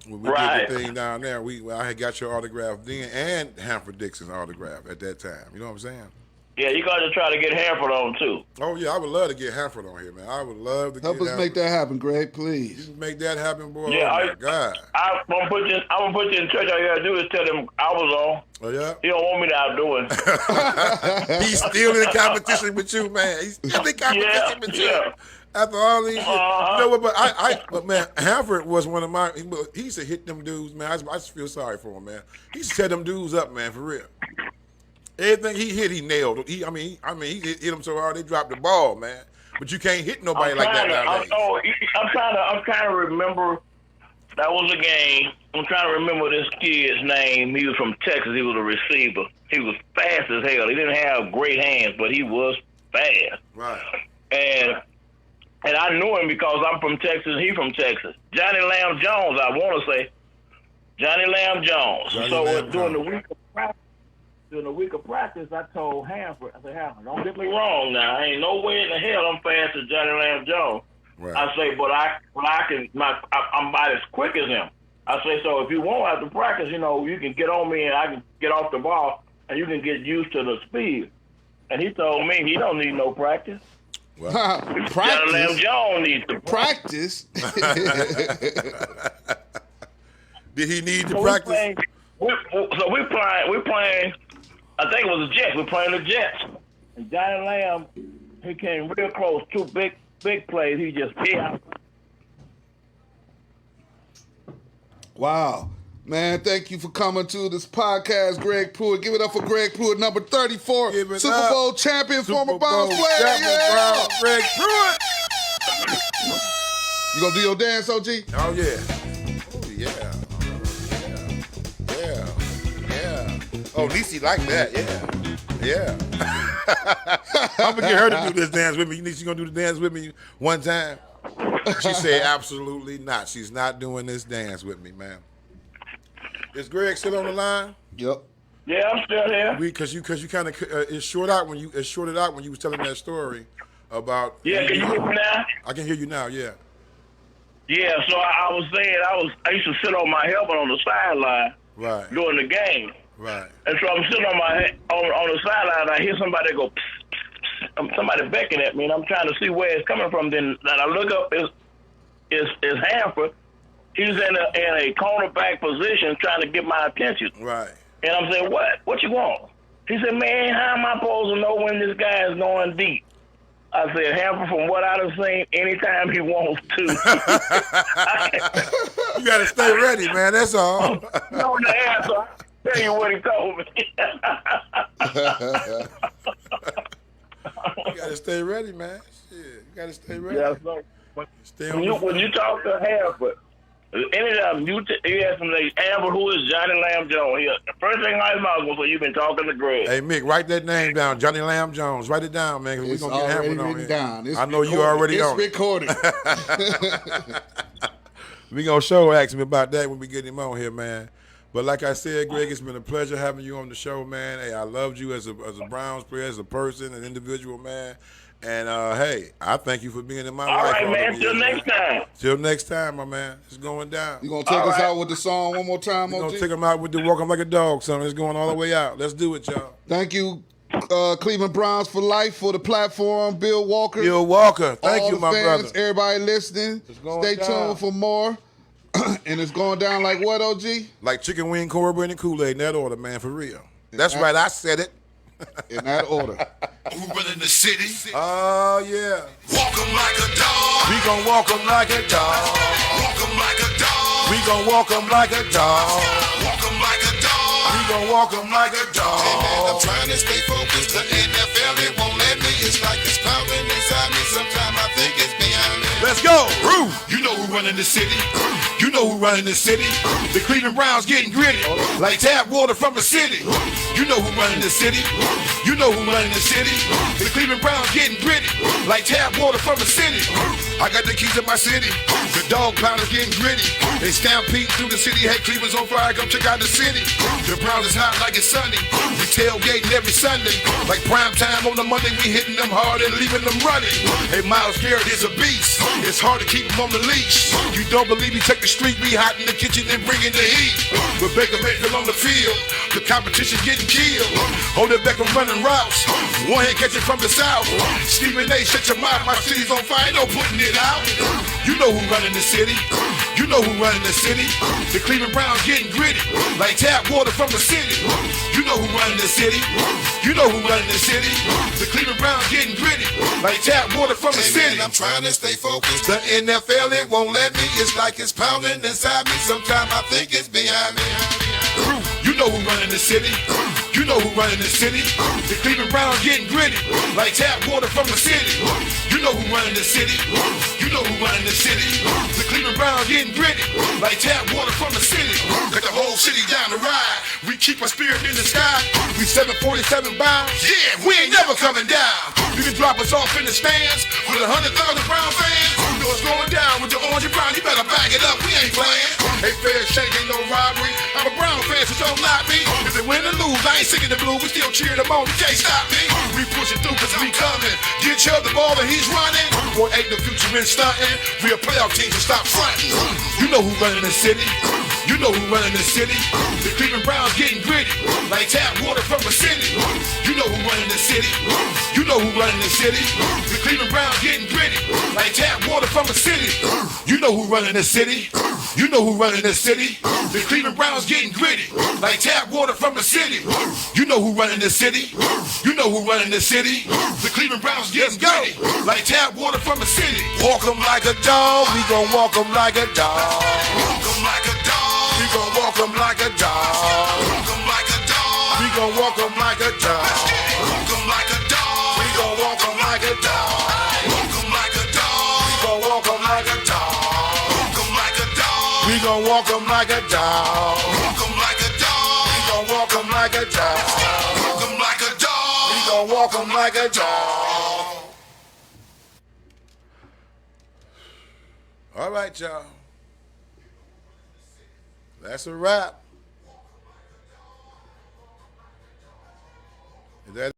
When we Right. did the thing down there, I had got your autograph then and Hanford Dixon's autograph at that time. You know what I'm saying? Yeah, you got to try to get Hanford on, too. Oh yeah, I would love to get Hanford on here, man. I would love to Help get us make Hanford. that happen, Greg, You please. can make that happen, boy. Yeah, oh my God. I'm gonna put you in church. All you gotta do is tell them I was on. Oh yeah. He don't want me to outdo him. He's still in competition with you, man. He's still in competition with you. yeah. After all these years. Uh-huh. You know what, but man, Hanford was one of my, he used to hit them dudes, man. I just feel sorry for him, man. He used to set them dudes up, man, for real. Everything he hit, he nailed. He hit them so hard they dropped the ball, man. But you can't hit nobody like that nowadays. I'm trying to remember. That was a game. I'm trying to remember this kid's name. He was from Texas. He was a receiver. He was fast as hell. He didn't have great hands, but he was fast. Right. And I knew him because I'm from Texas. He from Texas. Johnny Lamb Jones. I want to say Johnny Lamb Jones. Johnny So Lamb during Jones. the week of practice, I told Hanford, I said, Hanford, don't get me wrong now. Ain't no way in the hell I'm fast as Johnny Lamb Jones. Right. I say, but I'm about as quick as him. I say, so if you want after practice, you can get on me and I can get off the ball and you can get used to the speed. And he told me he don't need no practice. Well, Johnny Lamb Jones needs to Practice? did he need to So practice? we're playing. I think it was the Jets. We're playing the Jets. And Johnny Lamb, he came real close. Two big plays. He just hit out. Wow. Man, thank you for coming to this podcast, Greg Pruitt. Give it up for Greg Pruitt, number 34, Give it Super up. Bowl champion, former Super Browns Bowl player. champion, Yeah. Browns, Greg Pruitt. You gonna do your dance, OG? Oh yeah. Oh yeah. Yeah. Oh, Niecy like that. Yeah. I'm gonna get her to do this dance with me. You gonna do the dance with me one time? She said absolutely not. She's not doing this dance with me, man. Is Greg still on the line? Yep. Yeah, I'm still here. Because you kind of it shorted out when you was telling that story about. Yeah, can you hear me now? I can hear you now. Yeah. Yeah, so I was saying I used to sit on my helmet on the sideline Right. during the game. Right. And so I'm sitting on on the sideline and I hear somebody go, psst, psst, psst. Somebody beckoning at me and I'm trying to see where it's coming from. Then I look up, it's Hanford. He's in a cornerback position trying to get my attention. Right. And I'm saying, what you want? He said, man, how am I supposed to know when this guy is going deep? I said, Hanford, from what I've seen, anytime he wants to. You got to stay ready, man. That's all. No, the answer. I'll tell you what he told me. You got to stay ready, man. Shit, you got to stay ready. Yeah, so Stay on When you talk to Halford, any of them, you ask them, like, Amber, who is Johnny Lamb Jones? The first thing I mouth was, you've been talking to Greg. Hey, Mick, write that name down, Johnny Lamb Jones. Write it down, man, because we're going to get Hammered on here. Down. I know you already on it. It's recorded. We going to show ask him about that when we get him on here, man. But like I said, Greg, it's been a pleasure having you on the show, man. Hey, I loved you as a Browns player, as a person, an individual, man. And, hey, I thank you for being in my life. All right, man. Till next time. Till next time, my man. It's going down. You going to take us out with the song one more time, We're OG? going to take them out with the Walk 'em Like a Dog song. It's going all the way out. Let's do it, y'all. Thank you, Cleveland Browns for life, for the platform. Bill Walker. Bill Walker. Thank all you, the my fans, brother. everybody listening. Stay tuned for more. And it's going down like what, OG? Like chicken wing, cornbread, and Kool-Aid in that order, man, for real. That's right, I said it. In that order. Who running the city? Oh, yeah. Walk 'em like a dog. We gon' walk 'em like a dog. Walk 'em like a dog. We gon' walk 'em like a dog. Walk 'em like a dog. We gon' walk 'em like a Hey man, I'm dog. trying to stay focused. The NFL, it won't let me. It's like it's pounding inside me. Sometimes I think it's beyond me. Let's go. Roo. You know who running the city. You know who running the city. The Cleveland Browns getting gritty, like tap water from the city. You know who running the city. You know who running the city. The Cleveland Browns getting gritty, like tap water from the city. I got the keys to my city. The dog pounders getting gritty. They stampede through the city. Hey, Cleveland's on fire. Come check out the city. The Browns is hot like it's sunny. We tailgating every Sunday. Like prime time on the Monday, we hitting them hard and leaving them running. Hey, Miles Garrett is a beast. It's hard to keep him on the leash. You don't believe me? Take the street. We hot in the kitchen and bringing the heat. With Baker Mayfield on the field, the competition getting killed. Hold it back, I'm running routes. One hand catching from the south. Stephen A, shut your mouth. My city's on fire. No putting it out. You know who running the city. You know who running the city. The Cleveland Browns getting gritty, like tap water from the city. You know who running the city. You know who running the city. The Cleveland Browns getting gritty, like tap water from the Hey city. man, I'm trying to stay focused. The NFL, it won't let me. It's like it's pounding inside me. Sometimes I think it's behind me. You know who running the city. You know who running the city. The Cleveland Browns getting gritty, like tap water from the city. You know who running the city. You know who running the city. The Cleveland Browns getting gritty, like tap water from the city. Got the whole city down to ride. We keep our spirit in the sky. We 747 bound. Yeah, we ain't never coming down. You can drop us off in the stands with 100,000 Brown fans. You know it's going down with the orange and brown. You better back it up. We ain't playing. Hey, fair shake, ain't no robbery. I'm a Brown fan, so don't knock me. If they win or lose, I ain't singing the blues. We still cheering them on. You can't stop me. We pushing through cause we coming. Get Chubb the ball and he's running. Boy, ain't the future in stunting. We a playoff team, so stop fronting. You know who running the city. You know who running the city. The Cleveland Browns getting gritty, like tap water from the city. You know who running the city. You know who running the city. The Cleveland Browns getting gritty, like tap water from the city. You know who running the city. You know who running the city. The Cleveland Browns getting gritty, like tap water from the city. You know who running the city. You know who running the city. The Cleveland Browns getting gritty, like tap water from the city. Walk 'em like a dog. We gon' walk 'em like a dog. Walk 'em like a dog. We gon' walk 'em like a dog. Walk 'em like a dog. We gon' walk 'em like a dog. Walk 'em like a dog. We gon' walk 'em like a dog. Walk 'em like a dog. We gon' walk 'em like a dog. Walk 'em like a dog. We gon' walk 'em like a dog. Walk 'em like a dog. We gon' walk 'em like a dog. Walk 'em like a dog. We gon' walk 'em like a dog. All right, y'all. That's a wrap. Is that